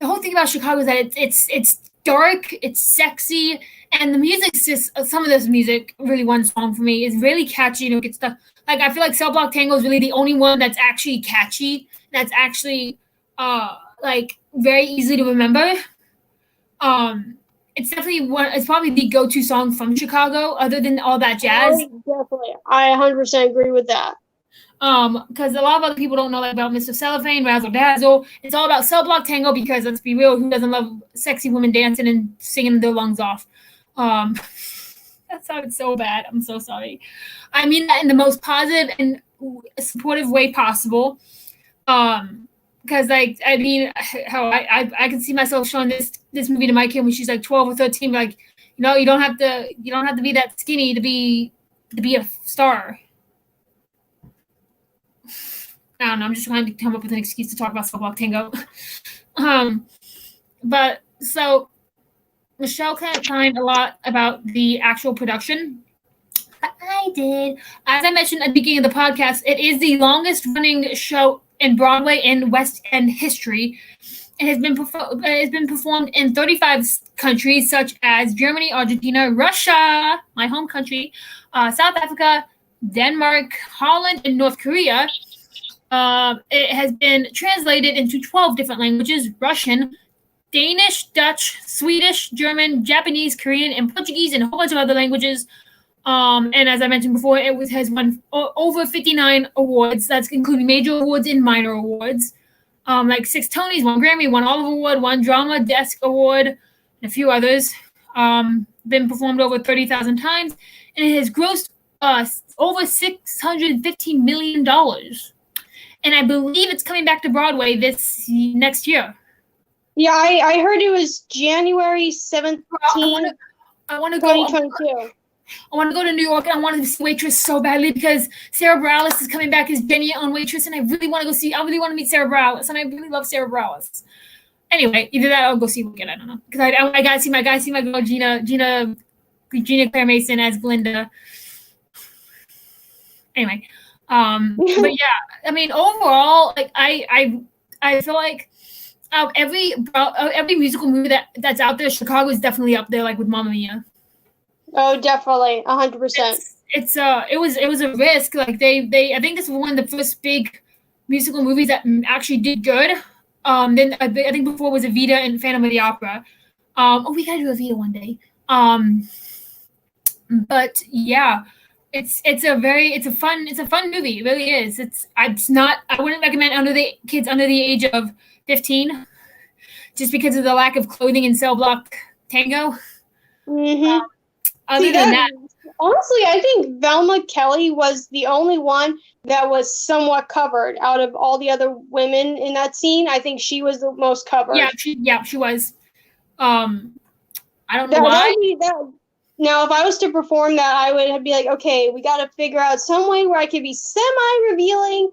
whole thing about Chicago is that it's dark, it's sexy, and the music's just some of this music. Really, one song for me is really catchy. You know, good stuff. Like, I feel like Cell Block Tango is really the only one that's actually catchy. That's actually very easy to remember. It's definitely it's probably the go-to song from Chicago, other than All That Jazz. Definitely, I 100% agree with that. Because a lot of other people don't know about Mr. Cellophane, Razzle Dazzle. It's all about Cell Block Tango, because let's be real, who doesn't love sexy women dancing and singing their lungs off? That sounded so bad. I'm so sorry. I mean that in the most positive and supportive way possible. Because like I mean, how I can see myself showing this movie to my kid when she's like 12 or 13. Like, you don't have to be that skinny to be a star. I don't know. I'm just trying to come up with an excuse to talk about Cell Block Tango. But so Michelle can't find a lot about the actual production. I did. As I mentioned at the beginning of the podcast, it is the longest running show in Broadway and West End history. It has been performed in 35 countries such as Germany, Argentina, Russia, my home country, South Africa, Denmark, Holland, and North Korea. It has been translated into 12 different languages: Russian, Danish, Dutch, Swedish, German, Japanese, Korean, and Portuguese, and a whole bunch of other languages. And as I mentioned before, has won over 59 awards. That's including major awards and minor awards. Like 6 Tonys, 1 Grammy, 1 Olive Award, 1 Drama Desk Award, and a few others. Been performed over 30,000 times, and it has grossed over $615 million. And I believe it's coming back to Broadway this next year. Yeah, I heard it was January 17th, I want to go. 2022. I want to go to New York, and I want to see Waitress so badly because Sarah Bareilles is coming back as Jenny on Waitress, and I really want to meet Sarah Bareilles, and I really love Sarah Bareilles. Anyway, either that or I'll go see Wicked. I don't know, because I gotta see my girl Gina Claire Mason as Glinda. Anyway, but yeah, I mean overall, like I feel like every musical movie that's out there, Chicago is definitely up there, like with Mamma Mia. Oh, definitely, 100%. It was a risk. Like they I think this was one of the first big musical movies that actually did good. Then I think before was Evita and Phantom of the Opera. We gotta do Evita one day. But yeah, it's a fun movie. It really is. I wouldn't recommend kids under the age of 15, just because of the lack of clothing in Cell Block Tango. Mm-hmm. Other than that, honestly, I think Velma Kelly was the only one that was somewhat covered out of all the other women in that scene. I think she was the most covered. Yeah, she was. I don't know why. Now, if I was to perform that, I would be like, okay, we got to figure out some way where I could be semi-revealing,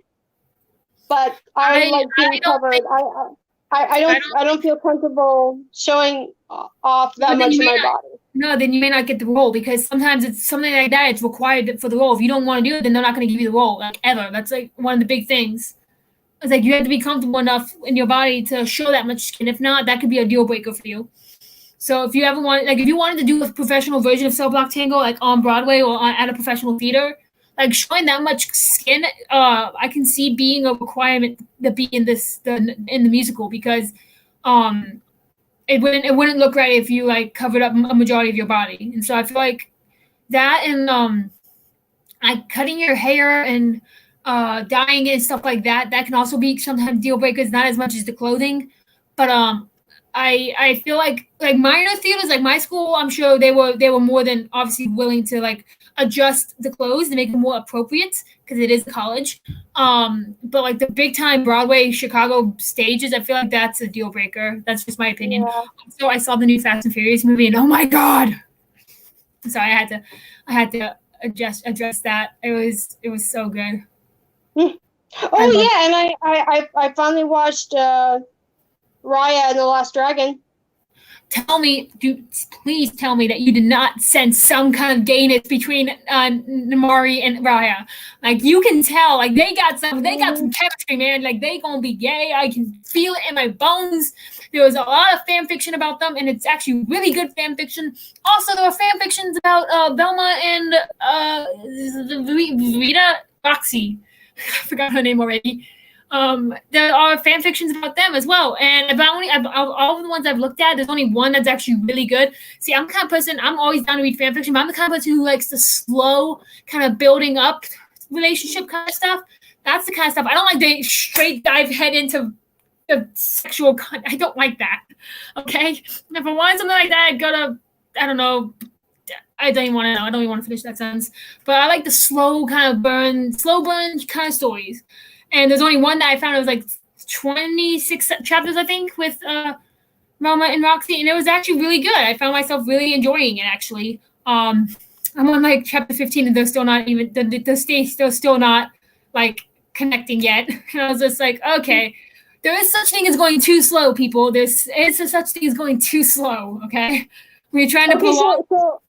but I like being covered. I don't feel comfortable showing off that much of my body. No, then you may not get the role, because sometimes it's something like that. It's required for the role. If you don't want to do it, then they're not going to give you the role, like, ever. That's like one of the big things. It's like you have to be comfortable enough in your body to show that much skin. If not, that could be a deal breaker for you. So if you wanted to do a professional version of Cell Block Tango, like on Broadway or at a professional theater, like showing that much skin, I can see being a requirement to be in the musical, because it wouldn't look right if you like covered up a majority of your body. And so I feel like that, and like cutting your hair and dyeing it and stuff like that can also be sometimes deal breakers, not as much as the clothing. But I feel like minor theaters, like my school, I'm sure they were more than obviously willing to like adjust the clothes to make them more appropriate, because it is college. But like the big time Broadway Chicago stages, I feel like that's a deal breaker. That's just my opinion. Yeah. So I saw the new Fast and Furious movie, and oh my god! So I had to address that. It was so good. Oh yeah, and I finally watched Raya and the Last Dragon. Please tell me that you did not sense some kind of gayness between Namari and Raya. Like you can tell, like they got some chemistry, man. Like they gonna be gay. I can feel it in my bones. There was a lot of fan fiction about them, and it's actually really good fan fiction. Also, there were fan fictions about Velma and Rita Roxy. I forgot her name already. There are fan fictions about them as well, and all of the ones I've looked at, there's only one that's actually really good. See, I'm the kind of person, I'm always down to read fan fiction, but I'm the kind of person who likes the slow kind of building up relationship kind of stuff. That's the kind of stuff I don't like. They straight dive head into the sexual I don't like that. Okay, if I want something like that, I'd go to, I don't know, I don't even want to know. I don't even want to finish that sentence. But I like the slow burn kind of stories. And there's only one that I found. It was like 26 chapters, I think, with Roma and Roxy, and it was actually really good. I found myself really enjoying it. Actually, I'm on like chapter 15, and they're still not even they're still not like connecting yet. And I was just like, okay, there is such thing as going too slow, people. There's such thing as going too slow. Okay, when you're trying to pull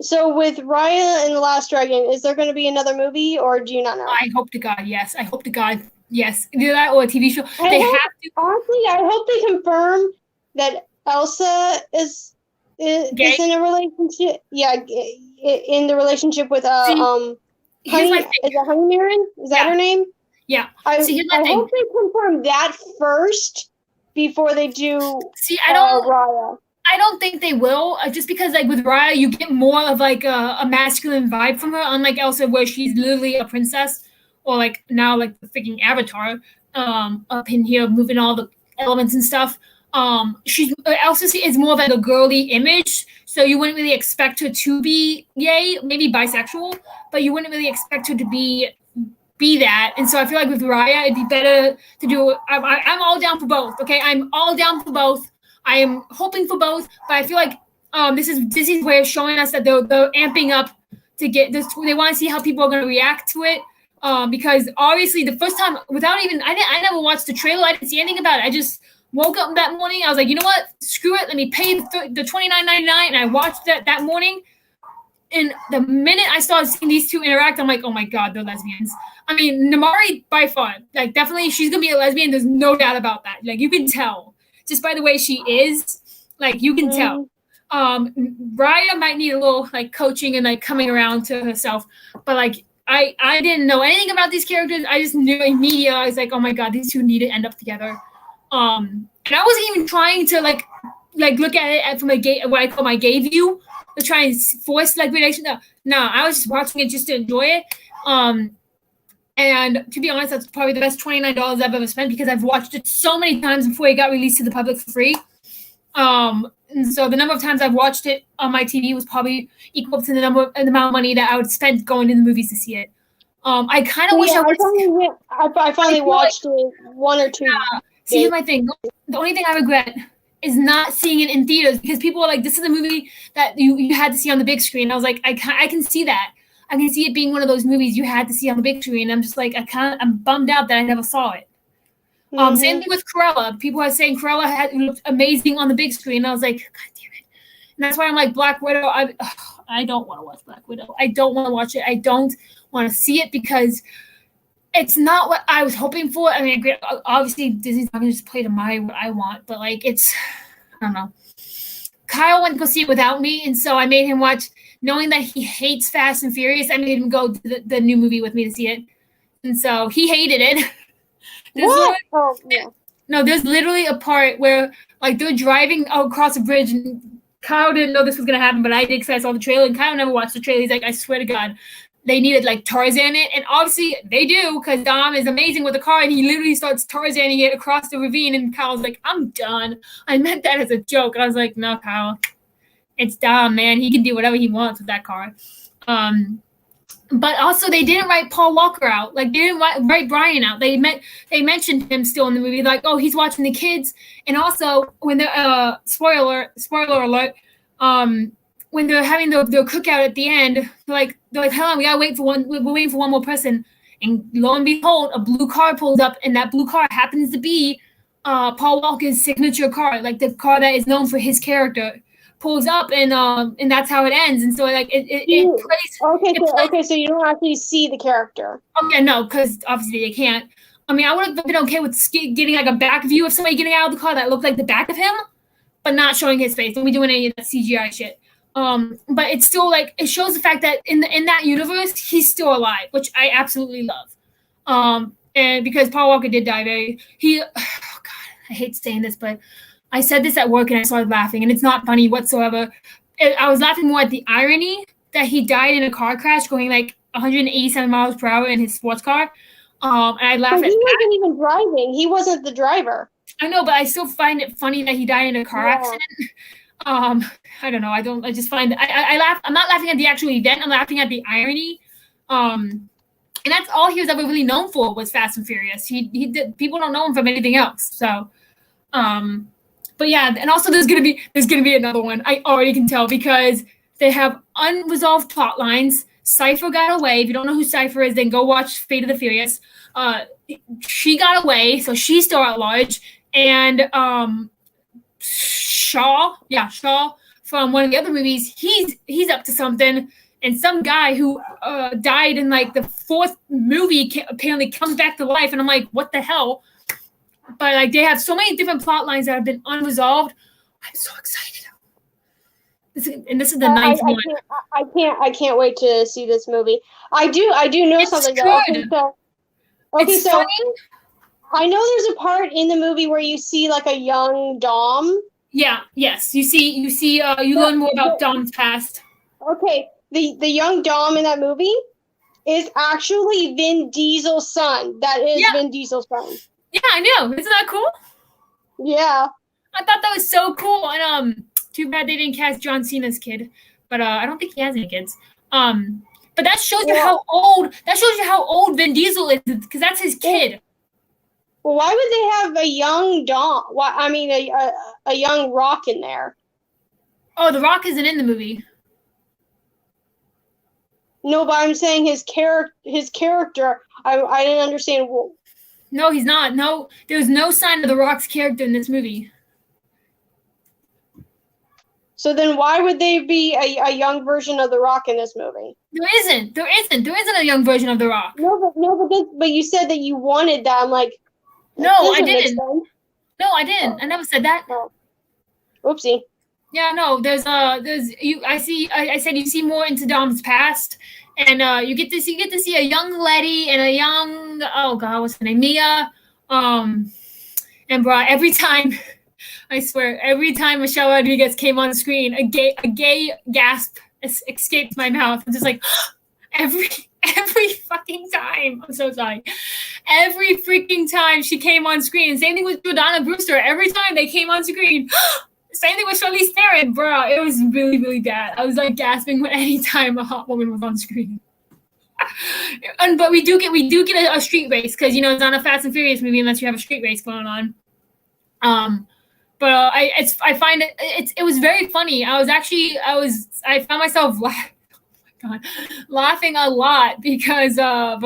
So with Raya and the Last Dragon, is there going to be another movie, or do you not know? I hope to God, yes. I hope to God, yes. Either that or a TV show. They have to. Honestly, I hope they confirm that Elsa is in a relationship. Yeah, in the relationship with Honey. Is it Honey Mirren? Is that her name? Yeah. I hope they confirm that first before they do. Raya. I don't think they will, just because like with Raya, you get more of like a masculine vibe from her, unlike Elsa, where she's literally a princess, or like now like the freaking Avatar, up in here moving all the elements and stuff. Elsa is more of like a girly image, so you wouldn't really expect her to be gay, maybe bisexual, but you wouldn't really expect her to be that. And so I feel like with Raya, it'd be better to do. I'm all down for both. Okay, I'm all down for both. I am hoping for both, but I feel like this is Disney's way of showing us that they're amping up to get this. They want to see how people are going to react to it, because obviously the first time, I never watched the trailer. I didn't see anything about it. I just woke up that morning. I was like, you know what? Screw it. Let me pay the $29.99, and I watched that morning. And the minute I started seeing these two interact, I'm like, oh my God, they're lesbians. I mean, Namari by far, like definitely she's gonna be a lesbian. There's no doubt about that. Like you can tell. Just by the way she is, like you can tell. Raya might need a little like coaching and like coming around to herself, but like I didn't know anything about these characters. I just knew immediately. I was like, oh my God, these two need to end up together. And I wasn't even trying to like look at it from what I call my gay view, to try and force like relation. No, I was just watching it just to enjoy it. And to be honest, that's probably the best $29 I've ever spent, because I've watched it so many times before it got released to the public for free. And so the number of times I've watched it on my TV was probably equal to the amount of money that I would spend going to the movies to see it. I kind of wish I would. I finally watched it one or two. Yeah. See, here's my thing. The only thing I regret is not seeing it in theaters, because people are like, this is a movie that you had to see on the big screen. I was like, I can see that. I can see it being one of those movies you had to see on the big screen. I'm just like, I'm bummed out that I never saw it. Same thing with Cruella. People are saying Cruella looked amazing on the big screen. And I was like, God damn it. And that's why I'm like, Black Widow, I don't want to watch Black Widow. I don't want to watch it. I don't want to see it, because it's not what I was hoping for. I mean, obviously Disney's not going to just play to what I want, but like I don't know. Kyle went to go see it without me, and so I made him watch, knowing that he hates Fast and Furious. I made him go to the new movie with me to see it, and so he hated it. There's literally a part where like they're driving across a bridge, and Kyle didn't know this was gonna happen, but I did, because I saw the trailer, and Kyle never watched the trailer. He's like, I swear to God, they needed like Tarzan it, and obviously they do, because Dom is amazing with the car, and he literally starts Tarzaning it across the ravine, and Kyle's like, I'm done. I meant that as a joke. I was like, no, Kyle, it's Dom, man. He can do whatever he wants with that car. But also they didn't write Paul Walker out. Like they didn't write Brian out. They mentioned him still in the movie, like, oh, he's watching the kids. And also when the spoiler alert, when they're having their cookout at the end, they're like, hold on, we're waiting for one more person. And lo and behold, a blue car pulls up, and that blue car happens to be Paul Walker's signature car, like the car that is known for his character. Pulls up, and that's how it ends. And so like it plays. Okay, so you don't actually see the character. Okay, no, because obviously they can't. I mean, I would have been okay with getting like a back view of somebody getting out of the car that looked like the back of him, but not showing his face. Don't be doing any of that CGI shit. But it's still like, it shows the fact that in that universe he's still alive, which I absolutely love. And because Paul Walker did die oh God, I hate saying this, but I said this at work and I started laughing, and it's not funny whatsoever. I was laughing more at the irony that he died in a car crash going like 187 miles per hour in his sports car. And I laughed at he wasn't even driving. He wasn't the driver. I know, but I still find it funny that he died in a car accident. I don't know. I just find I laugh. I'm not laughing at the actual event. I'm laughing at the irony. And that's all he was ever really known for was Fast and Furious. He did. People don't know him from anything else. So, but yeah, and also there's gonna be another one. I already can tell because they have unresolved plot lines. Cypher got away. If you don't know who Cypher is, then go watch Fate of the Furious. She got away, so she's still at large. And Shaw from one of the other movies, he's up to something. And some guy who died in like the fourth movie apparently comes back to life, and I'm like, what the hell? But like they have so many different plot lines that have been unresolved. I'm so excited. This is the ninth one. I can't wait to see this movie. I do know it's something. Good. Okay, so funny. I know there's a part in the movie where you see like a young Dom. Yeah. Yes. You learn more about Dom's past. Okay. The young Dom in that movie is actually Vin Diesel's son. That is Vin Diesel's son. Yeah, I know. Isn't that cool? Yeah. I thought that was so cool. And too bad they didn't cast John Cena's kid. But I don't think he has any kids. But that shows you how old. That shows you how old Vin Diesel is, because that's his kid. Well, why would they have a young Dom? A young Rock in there? Oh, The Rock isn't in the movie. No, but I'm saying his character. I didn't understand. No, he's not. No, there's no sign of The Rock's character in this movie. So then, why would they be a young version of The Rock in this movie? There isn't a young version of The Rock. But you said that you wanted that. I'm like, no, I didn't. No, I didn't. I never said that. Oh. Oopsie. Yeah, no. I said you see more into Dom's past, and you get to see a young Letty and a young what's her name, Mia, and bro, every time. I swear, every time Michelle Rodriguez came on screen, a gay gasp escaped my mouth. I'm just like, every fucking time. I'm so sorry. Every freaking time she came on screen. And same thing with Jordana Brewster. Every time they came on screen. Same thing with Charlize Theron, bro. It was really, really bad. I was like gasping any time a hot woman was on screen. But we do get a street race because it's not a Fast and Furious movie unless you have a street race going on. But I find it was very funny. I found myself laughing a lot because of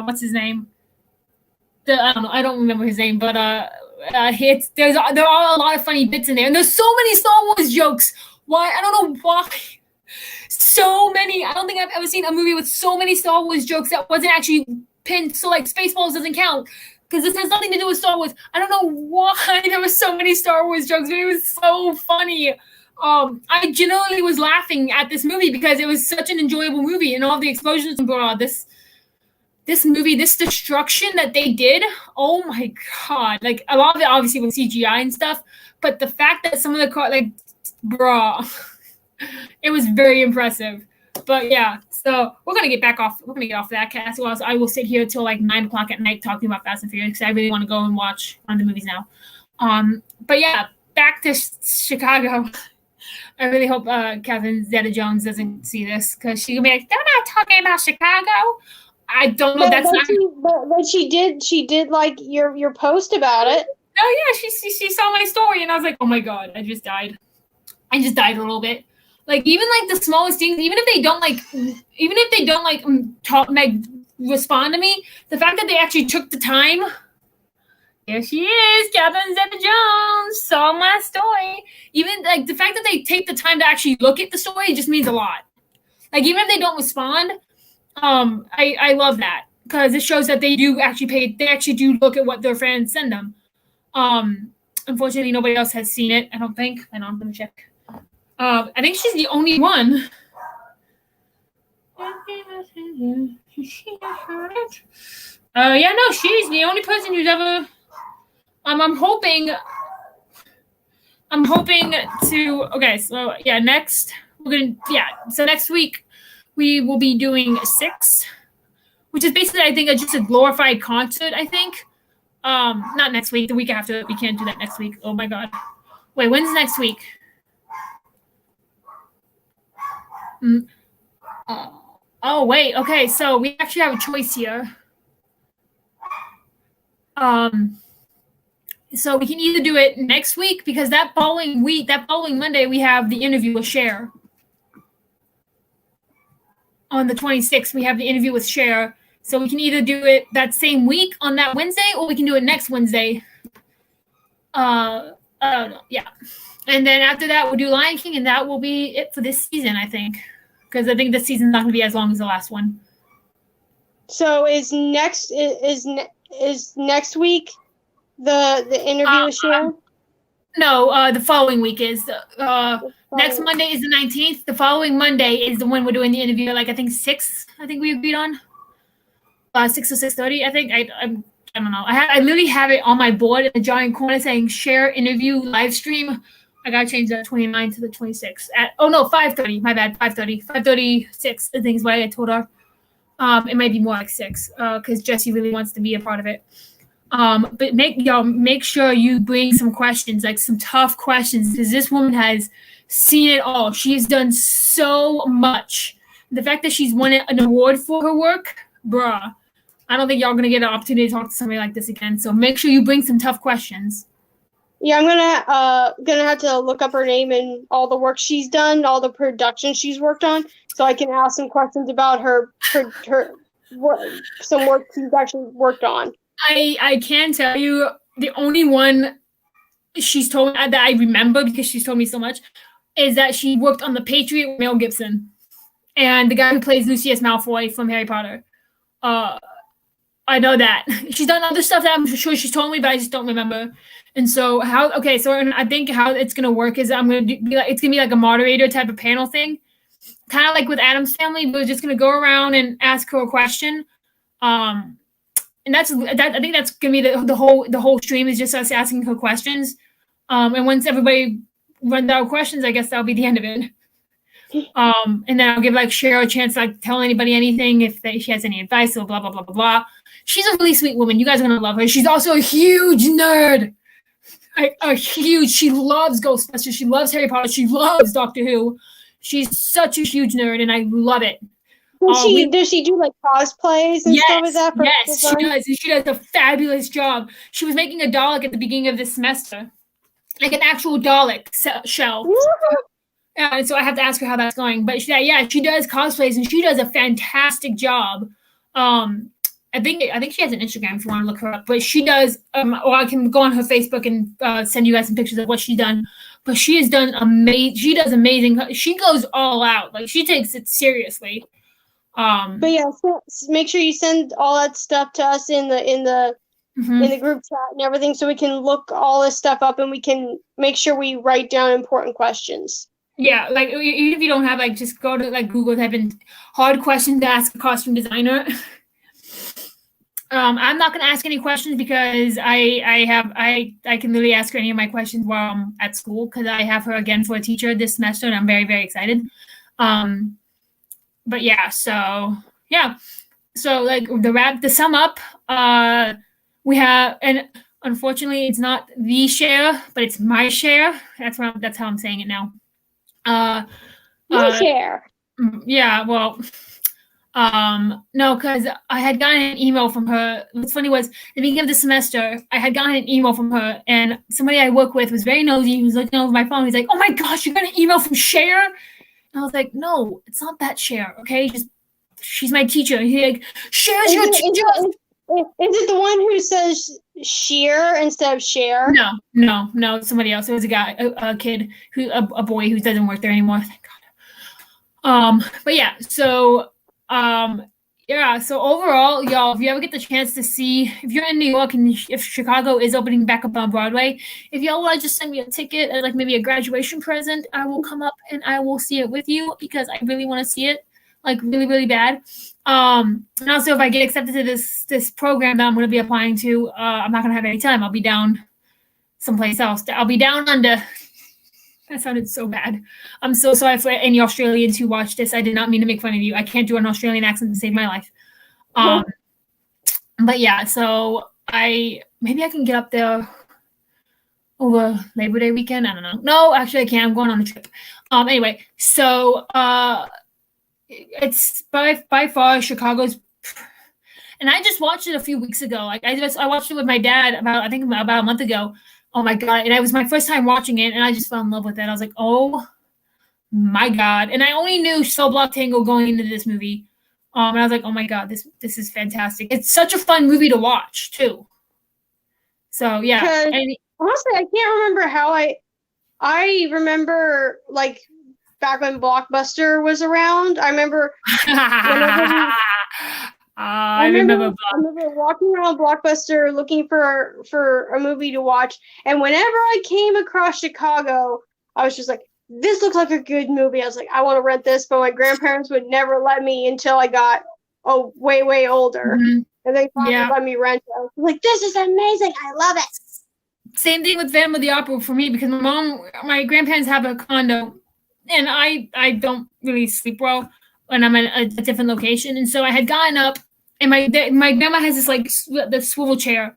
what's his name? I don't remember his name, but there are a lot of funny bits in there, and there's so many Star Wars jokes. Why? I don't know why. So many. I don't think I've ever seen a movie with so many Star Wars jokes that wasn't actually pinned. So like Spaceballs doesn't count. Because this has nothing to do with Star Wars. I don't know why there were so many Star Wars jokes, but it was so funny. I genuinely was laughing at this movie because it was such an enjoyable movie, and all the explosions and this movie, this destruction that they did. Oh my god! Like a lot of it obviously was CGI and stuff, but the fact that some of the cars, it was very impressive. But yeah, so we're gonna get off that cast. Or else I will sit here till like 9 o'clock at night talking about Fast and Furious because I really want to go and watch one of the movies now. But yeah, back to Chicago. I really hope Catherine Zeta-Jones doesn't see this because she can be like, "They're not talking about Chicago." I don't know. But she did like your post about it. Oh yeah, she saw my story and I was like, oh my god, I just died a little bit. Like even like the smallest things, even if they don't respond to me, the fact that they actually took the time. Here she is, Catherine Zeta-Jones saw my story. Even like the fact that they take the time to actually look at the story just means a lot. Like even if they don't respond, I love that because it shows that they do actually do look at what their fans send them. Unfortunately, nobody else has seen it. I don't think. I know. I'm gonna check. I think she's the only one. Yeah, no, she's the only person who's ever. I'm hoping to. Okay, so yeah, next so next week we will be doing 6, which is basically I think just a glorified concert. I think. Not next week. The week after. We can't do that next week. Oh my god. Wait, when's next week? Oh wait, okay, so we actually have a choice here. So we can either do it next week, because that following Monday, we have the interview with Cher. On the 26th, we have the interview with Cher. So we can either do it that same week on that Wednesday, or we can do it next Wednesday. I don't know. Yeah. And then after that, we'll do Lion King, and that will be it for this season, I think. Because I think this season's not going to be as long as the last one. So is next week the interview with Cher? No, the following week is next Monday is the 19th. The following Monday is the one we're doing the interview. Like I think 6. I think we agreed on 6 or 6:30. I think I don't know. I literally have it on my board in a giant corner saying Cher interview live stream. I gotta change that 29 to the 26th. 5:30. My bad. 5:30. 5:36. I think is what I told her. It might be more like 6 because Jesse really wants to be a part of it. But make sure you bring some questions, like some tough questions, because this woman has seen it all. She's done so much. The fact that she's won an award for her work, bruh, I don't think y'all gonna get an opportunity to talk to somebody like this again. So make sure you bring some tough questions. Yeah, I'm gonna have to look up her name and all the work she's done, all the production she's worked on, so I can ask some questions about her some work she's actually worked on. I can tell you the only one she's told me that I remember, because she's told me so much, is that she worked on The Patriot with Mel Gibson and the guy who plays Lucius Malfoy from Harry Potter. I know that. She's done other stuff that I'm sure she's told me, but I just don't remember. And so I think how it's gonna work is it's gonna be like a moderator type of panel thing, kind of like with Addams Family. We're just gonna go around and ask her a question. And I think that's gonna be the whole stream is just us asking her questions. And once everybody runs out of questions, I guess that'll be the end of it. And then I'll give Cher a chance to tell anybody anything if she has any advice or blah blah blah blah blah. She's a really sweet woman. You guys are gonna love her. She's also a huge nerd. She loves Ghostbusters. She loves Harry Potter. She loves Doctor Who. She's such a huge nerd, and I love it. Does she do cosplays and stuff like that? Yes, she does. And she does a fabulous job. She was making a Dalek at the beginning of this semester, like an actual Dalek shell. And so I have to ask her how that's going. But she does cosplays, and she does a fantastic job. I think she has an Instagram if you want to look her up. But she does. Or I can go on her Facebook and send you guys some pictures of what she's done. But she has done amazing. She does amazing. She goes all out. She takes it seriously. But yeah, so make sure you send all that stuff to us in the group chat and everything, so we can look all this stuff up and we can make sure we write down important questions. Yeah, even if you don't have just go to Google, type in hard questions to ask a costume designer. I'm not gonna ask any questions because I can literally ask her any of my questions while I'm at school, because I have her again for a teacher this semester, and I'm very, very excited. But yeah, so the sum up, we have, and unfortunately it's not the Cher, but it's my Cher. That's how I'm saying it now. My Cher. Yeah, well, no, because I had gotten an email from her. What's funny was, at the beginning of the semester, I had gotten an email from her, and somebody I work with was very nosy. He was looking over my phone. He's like, "Oh my gosh, you got an email from Cher?" And I was like, "No, it's not that Cher, okay? She's my teacher." He's like, "Cher's your teacher." Is it the one who says Sheer instead of Cher? No, somebody else. It was a guy, a kid, a boy who doesn't work there anymore. Thank God. But yeah, so so overall, y'all, if you ever get the chance to see, if you're in New York and if Chicago is opening back up on Broadway, if y'all want to just send me a ticket and maybe a graduation present, I will come up and I will see it with you, because I really want to see it, really, really bad. And also, if I get accepted to this program that I'm going to be applying to, I'm not going to have any time. I'll be down someplace else. I'll be down under. That sounded so bad. I'm so sorry for any Australians who watch this. I did not mean to make fun of you. I can't do an Australian accent to save my life. But yeah, so maybe I can get up there over Labor Day weekend. I don't know. No, actually I can't. I'm going on the trip. Anyway, so it's by far Chicago's. And I just watched it a few weeks ago. Like I watched it with my dad about a month ago. Oh my god! And it was my first time watching it, and I just fell in love with it. I was like, oh my god! And I only knew Cell Block Tango going into this movie. And I was like, oh my god, this is fantastic. It's such a fun movie to watch too. So yeah. And honestly, I can't remember how I remember like back when Blockbuster was around. I remember I remember walking around Blockbuster looking for a movie to watch, and whenever I came across Chicago, I was just like, this looks like a good movie. I was like, I want to rent this, but my grandparents would never let me until I got way older. Mm-hmm. And they finally let me rent it. I was like, this is amazing. I love it. Same thing with Phantom of the Opera for me, because my grandparents have a condo, and I don't really sleep well when I'm in a different location. And so I had gotten up, and my grandma has this like the swivel chair.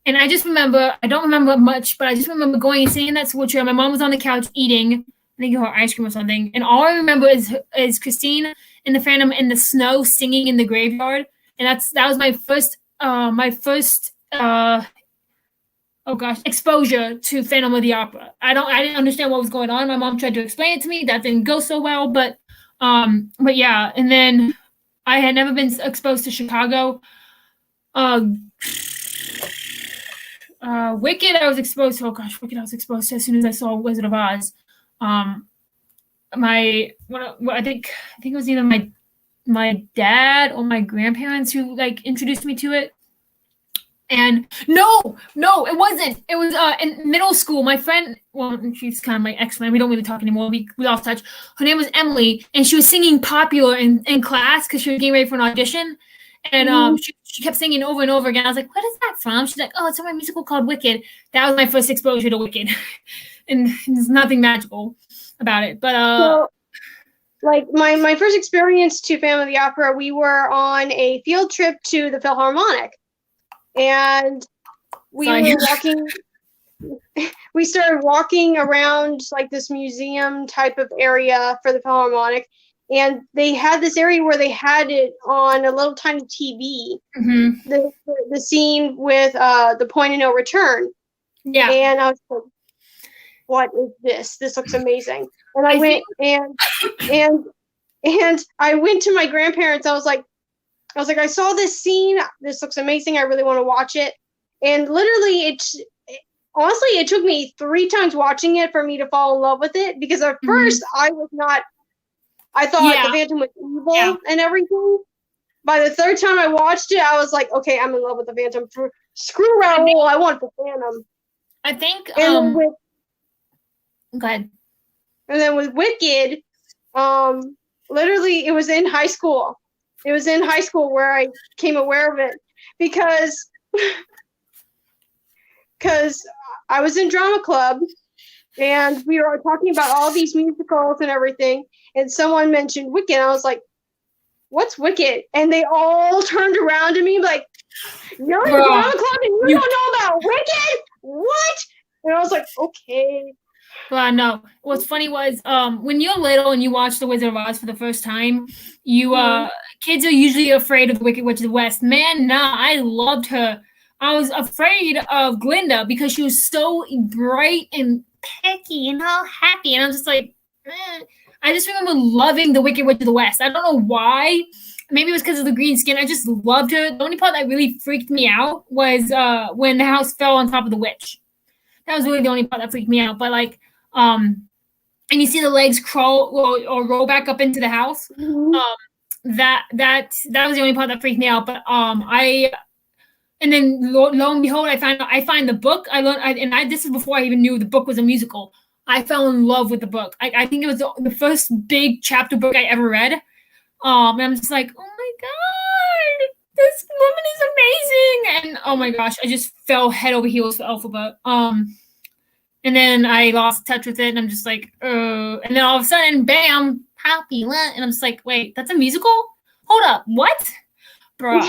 And I just remember, I don't remember much, but I just remember going and sitting in that swivel chair. My mom was on the couch eating, I think her ice cream or something. And all I remember is Christine and the Phantom in the snow singing in the graveyard. And that was my first exposure to Phantom of the Opera. I didn't understand what was going on. My mom tried to explain it to me. That didn't go so well, but yeah. And then I had never been exposed to Chicago. Wicked, I was exposed to. Oh gosh, Wicked, I was exposed to as soon as I saw Wizard of Oz. I think it was either my dad or my grandparents who like introduced me to it. And no, it wasn't. It was in middle school. My friend, well, she's kind of my ex-friend. We don't really talk anymore. We lost touch. Her name was Emily, and she was singing Popular in class because she was getting ready for an audition. And she kept singing over and over again. I was like, what is that from? She's like, oh, it's from a musical called Wicked. That was my first exposure to Wicked. And there's nothing magical about it. But so, like my first experience to Phantom of the Opera, we were on a field trip to the Philharmonic. And we were walking. We started walking around like this museum type of area for the Philharmonic, and they had this area where they had it on a little tiny TV. Mm-hmm. The scene with the Point of No Return. Yeah. And I was like, "What is this? This looks amazing!" And I went and I went to my grandparents. I was like, I saw this scene. This looks amazing. I really want to watch it. And literally, honestly, it took me 3 times watching it for me to fall in love with it. Because at first, I thought the Phantom was evil and everything. By the 3rd time I watched it, I was like, okay, I'm in love with the Phantom. Screw Raoul, I want the Phantom. I think. Go ahead. And then with Wicked, literally, it was in high school. It was in high school where I became aware of it because I was in drama club and we were talking about all these musicals and everything, and someone mentioned Wicked. I was like, what's Wicked? And they all turned around to me like, you're in drama club and you don't know about Wicked? What? And I was like, okay. Well, no. What's funny was when you're little and you watch The Wizard of Oz for the first time, kids are usually afraid of the Wicked Witch of the West. Man, nah, I loved her. I was afraid of Glinda because she was so bright and pecky and all happy. And I was just like, I just remember loving the Wicked Witch of the West. I don't know why. Maybe it was because of the green skin. I just loved her. The only part that really freaked me out was when the house fell on top of the witch. That was really the only part that freaked me out. But like, and you see the legs crawl or roll back up into the house. Mm-hmm. That was the only part that freaked me out. But and then lo and behold, I find the book. This is before I even knew the book was a musical. I fell in love with the book. I think it was the first big chapter book I ever read. And I'm just like, oh my god, this woman is amazing. And oh my gosh, I just fell head over heels for Elphaba. And then I lost touch with it, and I'm just like, and then all of a sudden, bam, Poppy, what? And I'm just like, wait, that's a musical? Hold up, what? Bro,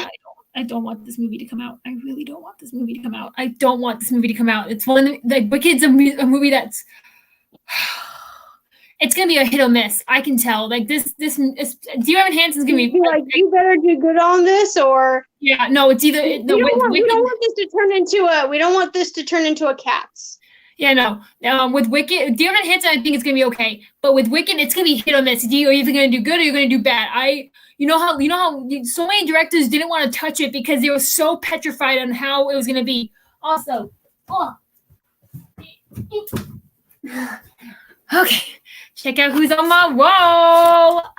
I don't want this movie to come out. I really don't want this movie to come out. I don't want this movie to come out. It's one of the Wicked's a movie that's it's gonna be a hit or miss. I can tell. Like this is, Dear Evan Hansen's gonna be like, you better do good on this, or yeah, no, it's either we don't want this to turn into a Cats. Yeah, no. With Wicked, Dear Evan Hansen, I think it's gonna be okay. But with Wicked, it's gonna be hit or miss. You're either gonna do good or you're gonna do bad. You know how so many directors didn't want to touch it because they were so petrified on how it was gonna be. Also, okay, check out who's on my wall.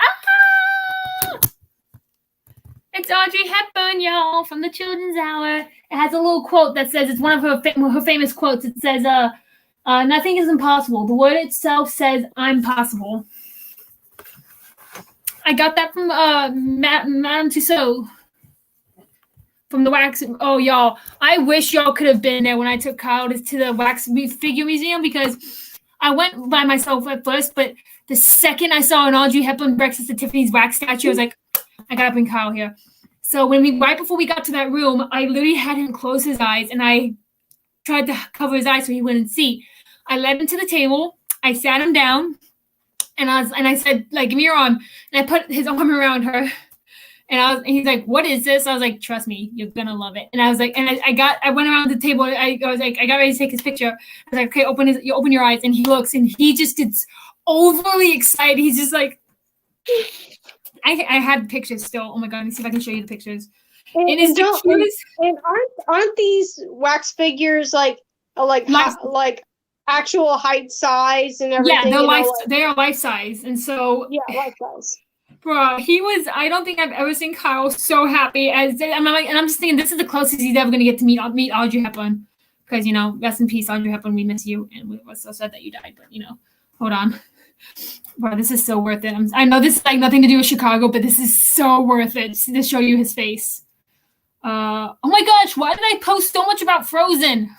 It's Audrey Hepburn, y'all, from the Children's Hour. It has a little quote that says, it's one of her famous quotes. It says, nothing is impossible. The word itself says, I'm possible. I got that from Madame Tussauds from the wax. Oh, y'all, I wish y'all could have been there when I took Kyle to the wax figure museum, because I went by myself at first, but the second I saw an Audrey Hepburn Breakfast at Tiffany's wax statue, I was like, I gotta bring Kyle here. So right before we got to that room, I literally had him close his eyes, and I tried to cover his eyes so he wouldn't see. I led him to the table. I sat him down, and I said, like, give me your arm. And I put his arm around her, and he's like, what is this? I was like, trust me, you're gonna love it. And I was like, and I went around the table. I was like, I got ready to take his picture. I was like, okay, open your eyes. And he looks, and he just gets overly excited. He's just like, I have pictures still. Oh my god, let me see if I can show you the pictures. And aren't these wax figures like actual height size and everything? Yeah, they are life size, and so yeah, life size. Bro, I don't think I've ever seen Kyle so happy as I'm just thinking this is the closest he's ever gonna get to meet Audrey Hepburn, because rest in peace, Audrey Hepburn. We miss you, and we were so sad that you died. But hold on. Bro, this is so worth it. I know this is like nothing to do with Chicago, but this is so worth it to show you his face. Oh my gosh, why did I post so much about Frozen?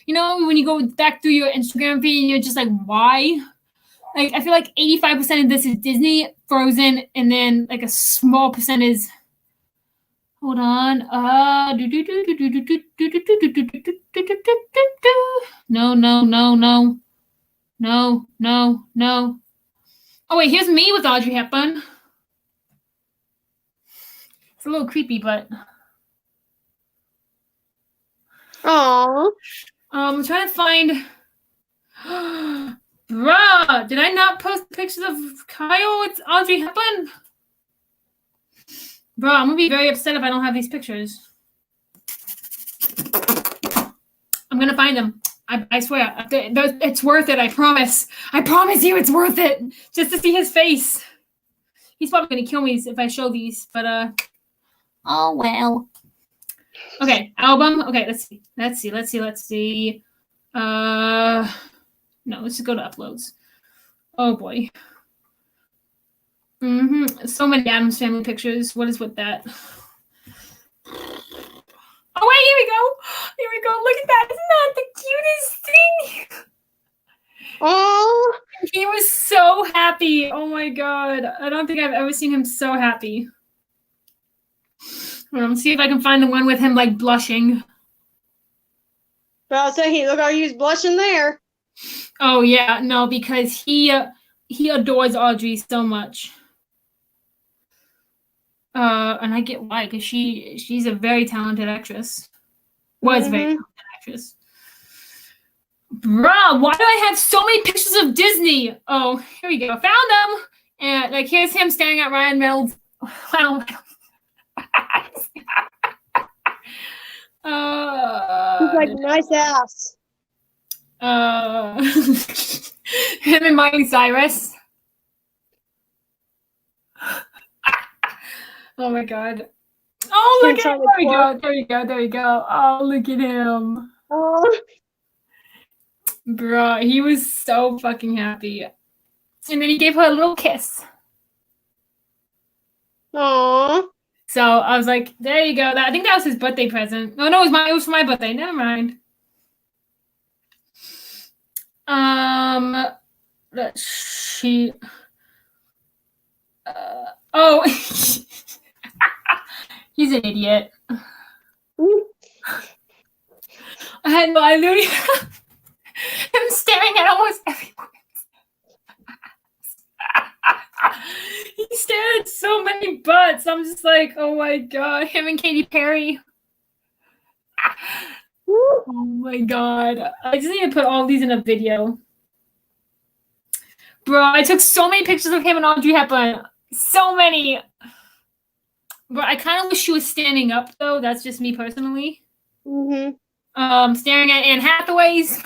When you go back through your Instagram feed and you're just like, why? Like, I feel like 85% of this is Disney, Frozen, and then like a small percent is. Hold on. No. Oh wait, here's me with Audrey Hepburn. It's a little creepy, but. Aww. I'm trying to find. Bruh, did I not post pictures of Kyle with Audrey Hepburn? Bro, I'm gonna be very upset if I don't have these pictures. I'm gonna find them. I swear. It's worth it, I promise. I promise you it's worth it. Just to see his face. He's probably gonna kill me if I show these, but oh well. Okay, album. Okay, let's see. No, let's just go to uploads. Oh boy. So many Addams Family pictures. What is with that? Oh wait, here we go. Look at that. Isn't that the cutest thing? Oh, he was so happy. Oh my god. I don't think I've ever seen him so happy. Let's see if I can find the one with him like blushing. But I'll say, look how he was blushing there. Oh yeah, no, because he adores Audrey so much. And I get why, because she's a very talented actress. Was a very talented actress. Bruh, why do I have so many pictures of Disney? Oh, here we go. Found them. And like here's him staring at Ryan Reynolds. He's like, nice ass. Him and Miley Cyrus. Oh my god. Oh, look at him. There we go. Oh, look at him. Oh. Bro, he was so fucking happy. And then he gave her a little kiss. Aww. So I was like, there you go. I think that was his birthday present. No, it was for my birthday. Never mind. Let's see. Oh, he's an idiot. I literally am staring at almost everyone. He stared at so many butts. I'm just like, oh my god, him and Katy Perry. Oh my god. I just need to put all these in a video. Bro, I took so many pictures of him and Audrey Hepburn. So many. Bro, I kind of wish she was standing up, though. That's just me personally. Staring at Anne Hathaway's.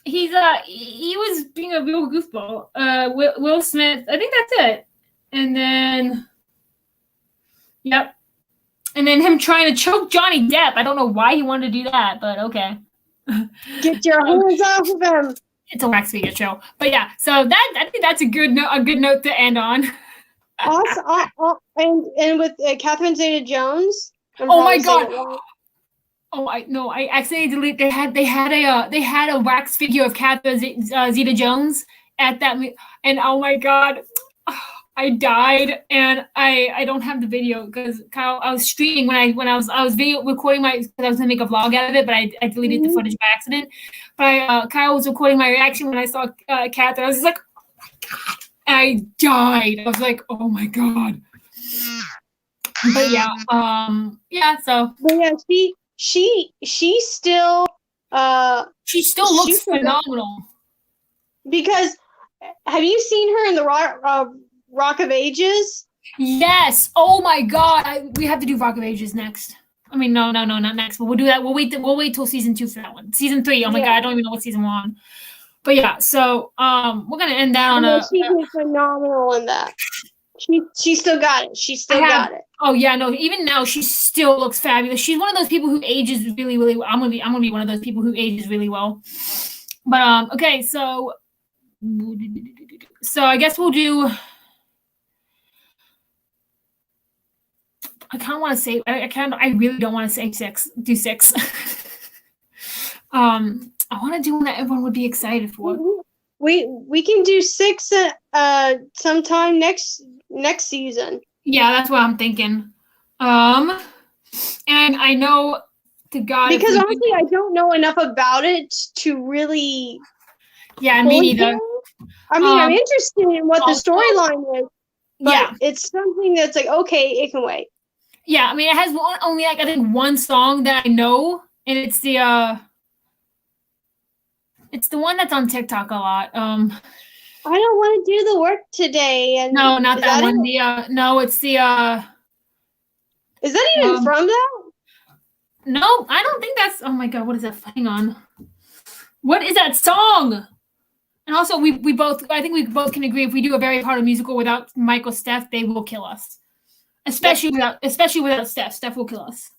He was being a real goofball. Will Smith, I think that's it. And then, yep. And then him trying to choke Johnny Depp. I don't know why he wanted to do that, but okay. Get your hands off of him. It's a wax figure show. But yeah, so I think that's a good note to end on. Also, and with Catherine Zeta-Jones. Oh my god. Oh, I accidentally deleted. They had a wax figure of Catherine Zeta-Jones at that, and oh my god, I died, and I don't have the video because Kyle, I was streaming when I was video recording because I was gonna make a vlog out of it, but I deleted the footage by accident. But Kyle was recording my reaction when I saw Catherine. I was just like, oh my god, I died. I was like, oh my god. But yeah, so. But yeah, she still looks phenomenal. Because have you seen her in the Rock of Ages? Yes. Oh my god. We have to do Rock of Ages next. I mean, no, not next. But we'll do that. We'll wait till season 2 for that one. Season 3. Oh my god, I don't even know what season we're on. But yeah, so we're gonna end that on a. She's phenomenal in that. She still got it. She still got it. Oh yeah, no. Even now, she still looks fabulous. She's one of those people who ages really, really well. I'm gonna be one of those people who ages really well. But okay, so I guess we'll do. I kind of want to say. I really don't want to say 6. Do 6. I want to do one that everyone would be excited for. We can do 6 sometime next season. Yeah, that's what I'm thinking. And I know to God because honestly, I don't know enough about it to really. Yeah, me neither. I mean, I'm interested in what the storyline is. But it's something that's like, okay, it can wait. Yeah, I mean, it has only I think one song that I know, and it's the one that's on TikTok a lot. I don't want to do the work today. And no, not that one. No, it's the. Is that even from that? No, I don't think that's. Oh my god, what is that? Hang on. What is that song? And also, we both. I think we both can agree if we do a very hard musical without Mike or Steph, they will kill us. Especially without Steph. Steph will kill us.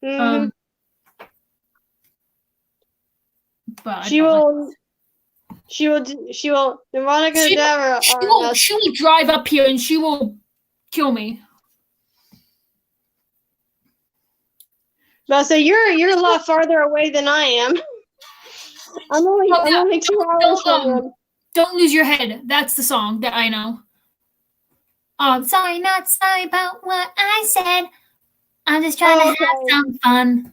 Mm-hmm. But she will. Veronica Dara. She will drive up here and she will kill me. But so you're a lot farther away than I am. I'm only 2 hours from you. Don't lose your head. That's the song that I know. Sorry, not sorry about what I said. I'm just trying to have some fun.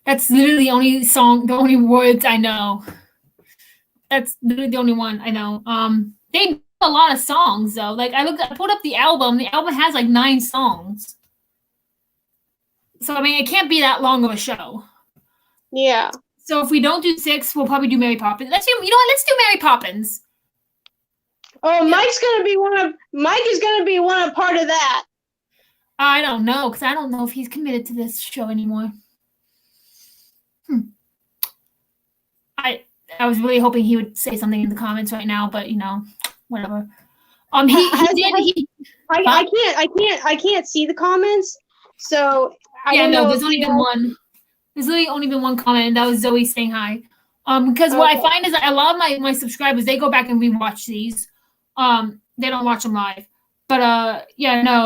That's literally the only words I know. That's literally the only one I know. They do a lot of songs though. Like I pulled up the album. The album has like 9 songs. So I mean, it can't be that long of a show. Yeah. So if we don't do 6, we'll probably do Mary Poppins. Let's do Mary Poppins. Oh, Mike is gonna be part of that. I don't know, because I don't know if he's committed to this show anymore. I was really hoping he would say something in the comments right now, but whatever. I can't see the comments, so there's only been one. There's literally only been one comment, and that was Zoe saying hi. Because what I find is that a lot of my subscribers, they go back and rewatch these. They don't watch them live. But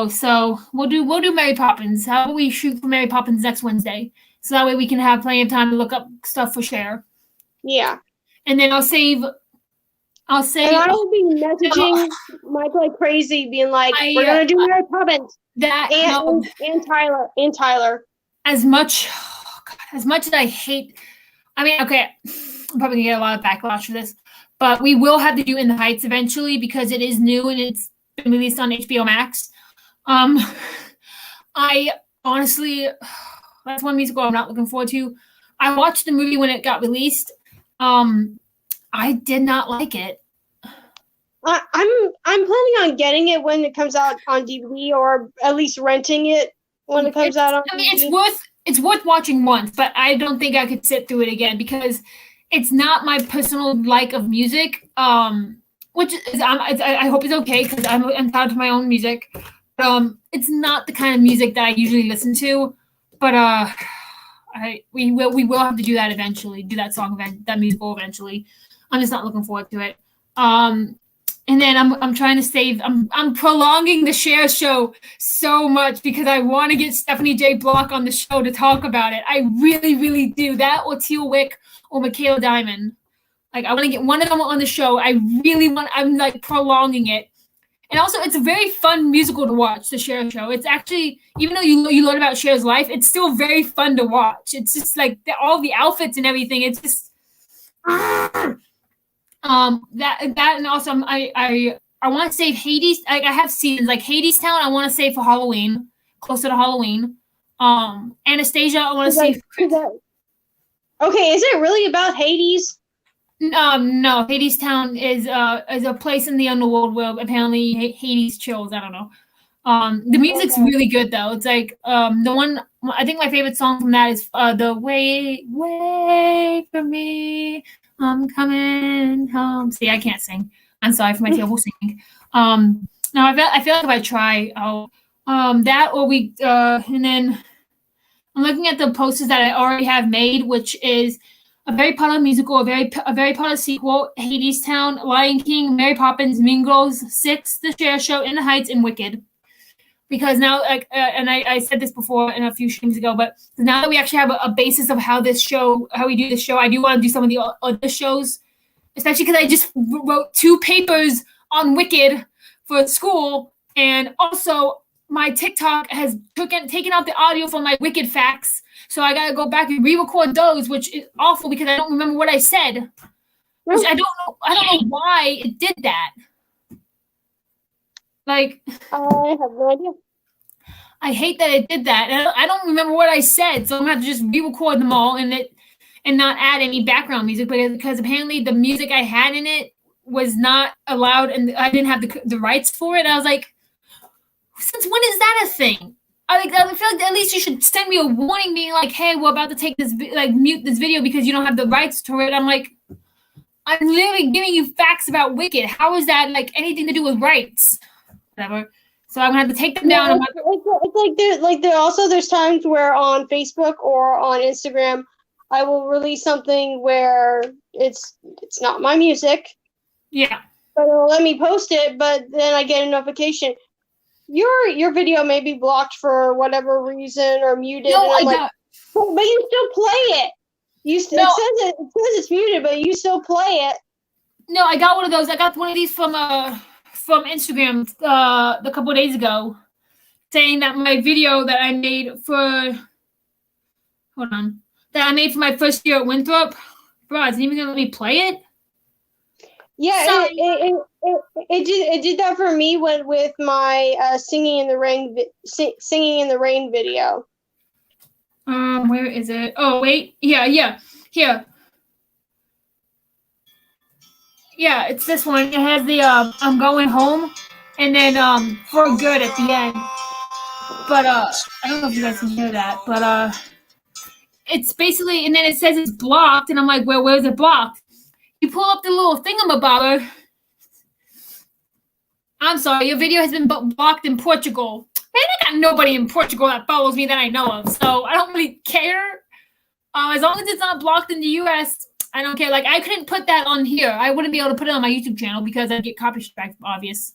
so we'll do Mary Poppins. How about we shoot for Mary Poppins next Wednesday? So that way we can have plenty of time to look up stuff for Cher. Yeah. And then I'll save. And I will be messaging Mike like crazy, being like, "We're gonna do Mary Poppins." And Tyler. As much as I hate, I mean, okay, I'm probably gonna get a lot of backlash for this, but we will have to do In the Heights eventually because it is new and it's been released on HBO Max. I honestly, that's one musical I'm not looking forward to. I watched the movie when it got released. I did not like it. I'm planning on getting it when it comes out on DVD, or at least renting it when it comes out on DVD. I mean, it's worth watching once, but I don't think I could sit through it again because it's not my personal like of music. Which is I hope it's okay because I'm entitled to my own music. It's not the kind of music that I usually listen to, but we will have to do that eventually. Do that that musical eventually. I'm just not looking forward to it. And then I'm trying to save. I'm prolonging the Cher show so much because I want to get Stephanie J. Block on the show to talk about it. I really, really do. That or Teal Wick or Michaela Diamond. Like I want to get one of them on the show. I'm like prolonging it. And also, it's a very fun musical to watch. The Cher show. It's actually, even though you learn about Cher's life, it's still very fun to watch. It's just like all the outfits and everything. It's just. That and also I want to save Hades. I have seasons like Hades Town. I want to save for Halloween, closer to Halloween. Anastasia. I want to save. Okay, is it really about Hades? No. Hades Town is a place in the underworld where apparently Hades chills. I don't know. The music's really good though. It's like the one. I think my favorite song from that is the Wait for Me. I'm coming home. See, I can't sing. I'm sorry for my terrible singing. No, I feel like if I try, that or and then I'm looking at the posters that I already have made, which is a Harry Potter musical, a Harry Potter sequel, Hades Town, Lion King, Mary Poppins, Mean Girls, Six, The Cher Show, In the Heights, and Wicked. Because now, and I said this before in a few streams ago, but now that we actually have a basis of how we do this show, I do want to do some of the other shows, especially because I just wrote 2 papers on Wicked for school, and also my TikTok has taken out the audio from my Wicked facts, so I gotta go back and re-record those, which is awful because I don't remember what I said, which I don't know why it did that. Like, I have no idea. I hate that it did that. And I don't remember what I said, so I'm gonna have to just re-record them all and not add any background music because apparently the music I had in it was not allowed, and I didn't have the rights for it. I was like, since when is that a thing? I feel like at least you should send me a warning, being like, "Hey, we're about to take this mute this video because you don't have the rights to it." I'm like, I'm literally giving you facts about Wicked. How is that like anything to do with rights? Whatever. So I'm gonna have to take them down. It's there's times where on Facebook or on Instagram, I will release something where it's not my music. Yeah. But it'll let me post it, but then I get a notification. Your video may be blocked for whatever reason or muted. No, and I'm but you still play it. It says it's muted, but you still play it. No, I got one of those. I got one of these from Instagram a couple of days ago, saying that my video that I made for my first year at Winthrop, bro, isn't even gonna let me play it. Yeah, it did that for me with my singing in the rain video. Where is it? Oh wait, yeah, here. Yeah, it's this one. It has the I'm going home, and then for good at the end. But I don't know if you guys can hear that, but it's basically, and then it says it's blocked, and I'm like, well, where's it blocked? You pull up the little thingamabobber. I'm sorry, your video has been blocked in Portugal. Man, I got nobody in Portugal that follows me that I know of, so I don't really care. As long as it's not blocked in the U.S., I don't care. Like, I couldn't put that on here. I wouldn't be able to put it on my YouTube channel because I'd get copy strikes, obvious.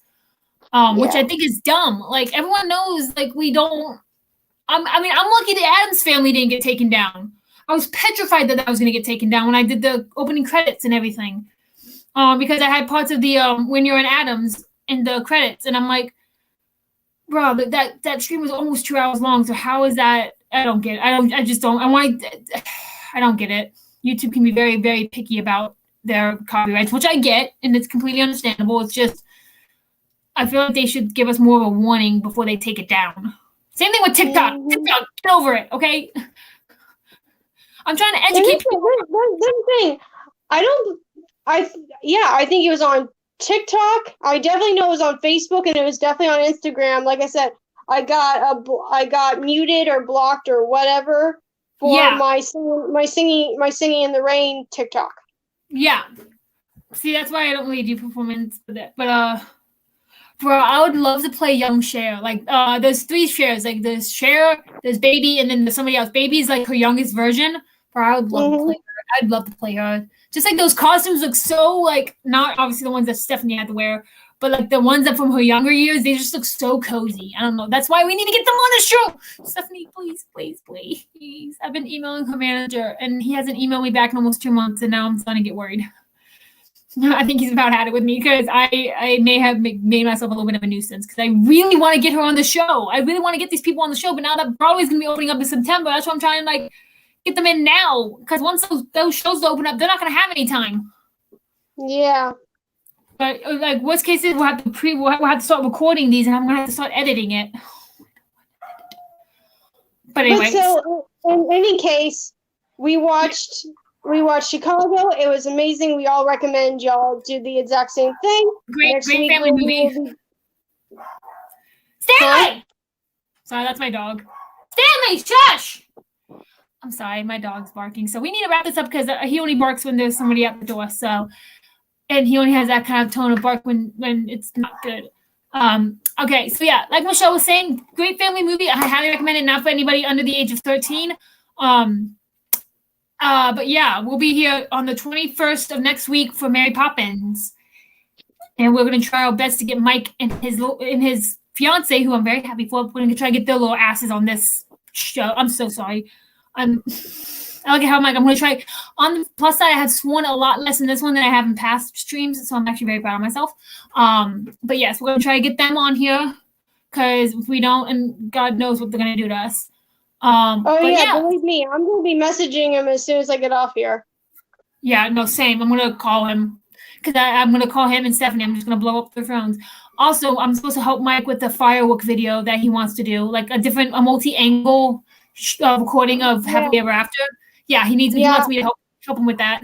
Which I think is dumb. Like, everyone knows, like, we don't... I'm lucky the Addams Family didn't get taken down. I was petrified that was going to get taken down when I did the opening credits and everything. Because I had parts of the When You're in Addams in the credits. And I'm like, bro, that stream was almost 2 hours long. So how is that? I don't get it. I don't get it. YouTube can be very, very picky about their copyrights, which I get, and it's completely understandable. It's just I feel like they should give us more of a warning before they take it down. Same thing with TikTok. Mm-hmm. TikTok, get over it, okay? I'm trying to educate people. One thing, I think it was on TikTok. I definitely know it was on Facebook, and it was definitely on Instagram. Like I said, I got muted or blocked or whatever for my singing in the rain TikTok. Yeah. See, that's why I don't really do performance with it. But bro, I would love to play young Cher. Like there's 3 Chers. Like there's Cher, there's Baby, and then there's somebody else. Baby's like her youngest version. Bro, I would love to play her. I'd love to play her. Just like those costumes look so like not obviously the ones that Stephanie had to wear, but like the ones that from her younger years, they just look so cozy. I don't know. That's why we need to get them on the show. Stephanie, please, please, please. I've been emailing her manager, and he hasn't emailed me back in almost 2 months, and now I'm starting to get worried. I think he's about had it with me because I may have made myself a little bit of a nuisance because I really want to get her on the show. I really want to get these people on the show, but now that Broadway's going to be opening up in September, that's why I'm trying to like get them in now because once those shows open up, they're not going to have any time. Yeah. But like worst case is we'll have to start recording these, and I'm going to have to start editing it. But anyway. So in any case, we watched Chicago. It was amazing. We all recommend y'all do the exact same thing. Great family movie. Stanley! Sorry, that's my dog. Stanley, shush! I'm sorry, my dog's barking. So we need to wrap this up because he only barks when there's somebody at the door. So, and he only has that kind of tone of bark when it's not good. Okay, so yeah, like Michelle was saying, great family movie. I highly recommend it, not for anybody under the age of 13. But yeah, we'll be here on the 21st of next week for Mary Poppins. And we're going to try our best to get Mike and his fiance, who I'm very happy for. We're going to try to get their little asses on this show. I'm so sorry. I look at how I'm going to try. On the plus side, I have sworn a lot less in this one than I have in past streams, so I'm actually very proud of myself. But yes, we're going to try to get them on here because if we don't, and God knows what they're going to do to us. Believe me, I'm going to be messaging him as soon as I get off here. Yeah, no, same. I'm going to call him because I'm going to call him and Stephanie. I'm just going to blow up their phones. Also, I'm supposed to help Mike with the firework video that he wants to do, like a multi-angle recording of Happily Ever After. Yeah, he wants me to help him with that.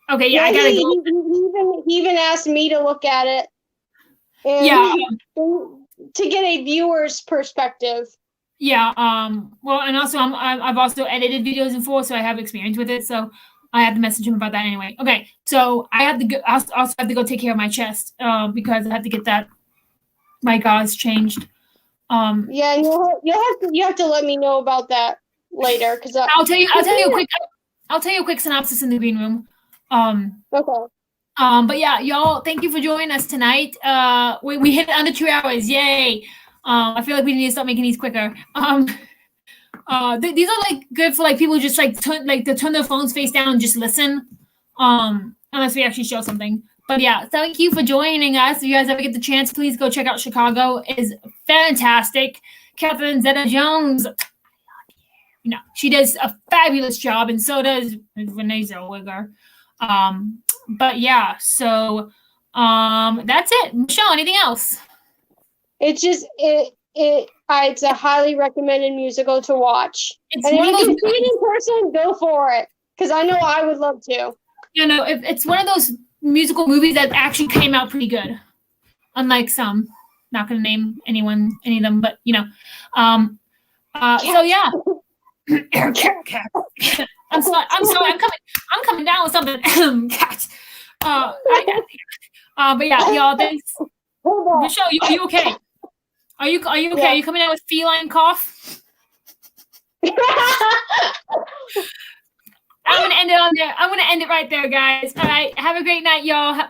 Okay, yeah, I gotta go. He even asked me to look at it. And to get a viewer's perspective. Yeah. Well, and also I've also edited videos before, so I have experience with it. So I have to message him about that anyway. Okay, so I have to go. I also have to go take care of my chest because I have to get my gauze changed. And you have to let me know about that later because I'll tell you a quick synopsis in the green room. Okay. But yeah, y'all, thank you for joining us tonight. We hit under 2 hours. Yay. I feel like we need to start making these quicker. These are like good for like people who just like turn their phones face down and just listen. Unless we actually show something. But yeah, thank you for joining us. If you guys ever get the chance, please go check out Chicago. It is fantastic. Catherine Zeta-Jones, she does a fabulous job, and so does Renee Zellweger. But yeah, so that's it. Michelle, anything else? It's just it's a highly recommended musical to watch. And if you can see it in person, go for it. Because I know I would love to. It's one of those musical movies that actually came out pretty good. Unlike some. Not gonna name any of them, but so yeah. I'm sorry. I'm coming down with something. But yeah, y'all. Thanks. Michelle, are you okay? Are you okay? Yeah. Are you coming out with feline cough? I'm gonna end it on there. I'm gonna end it right there, guys. All right. Have a great night, y'all.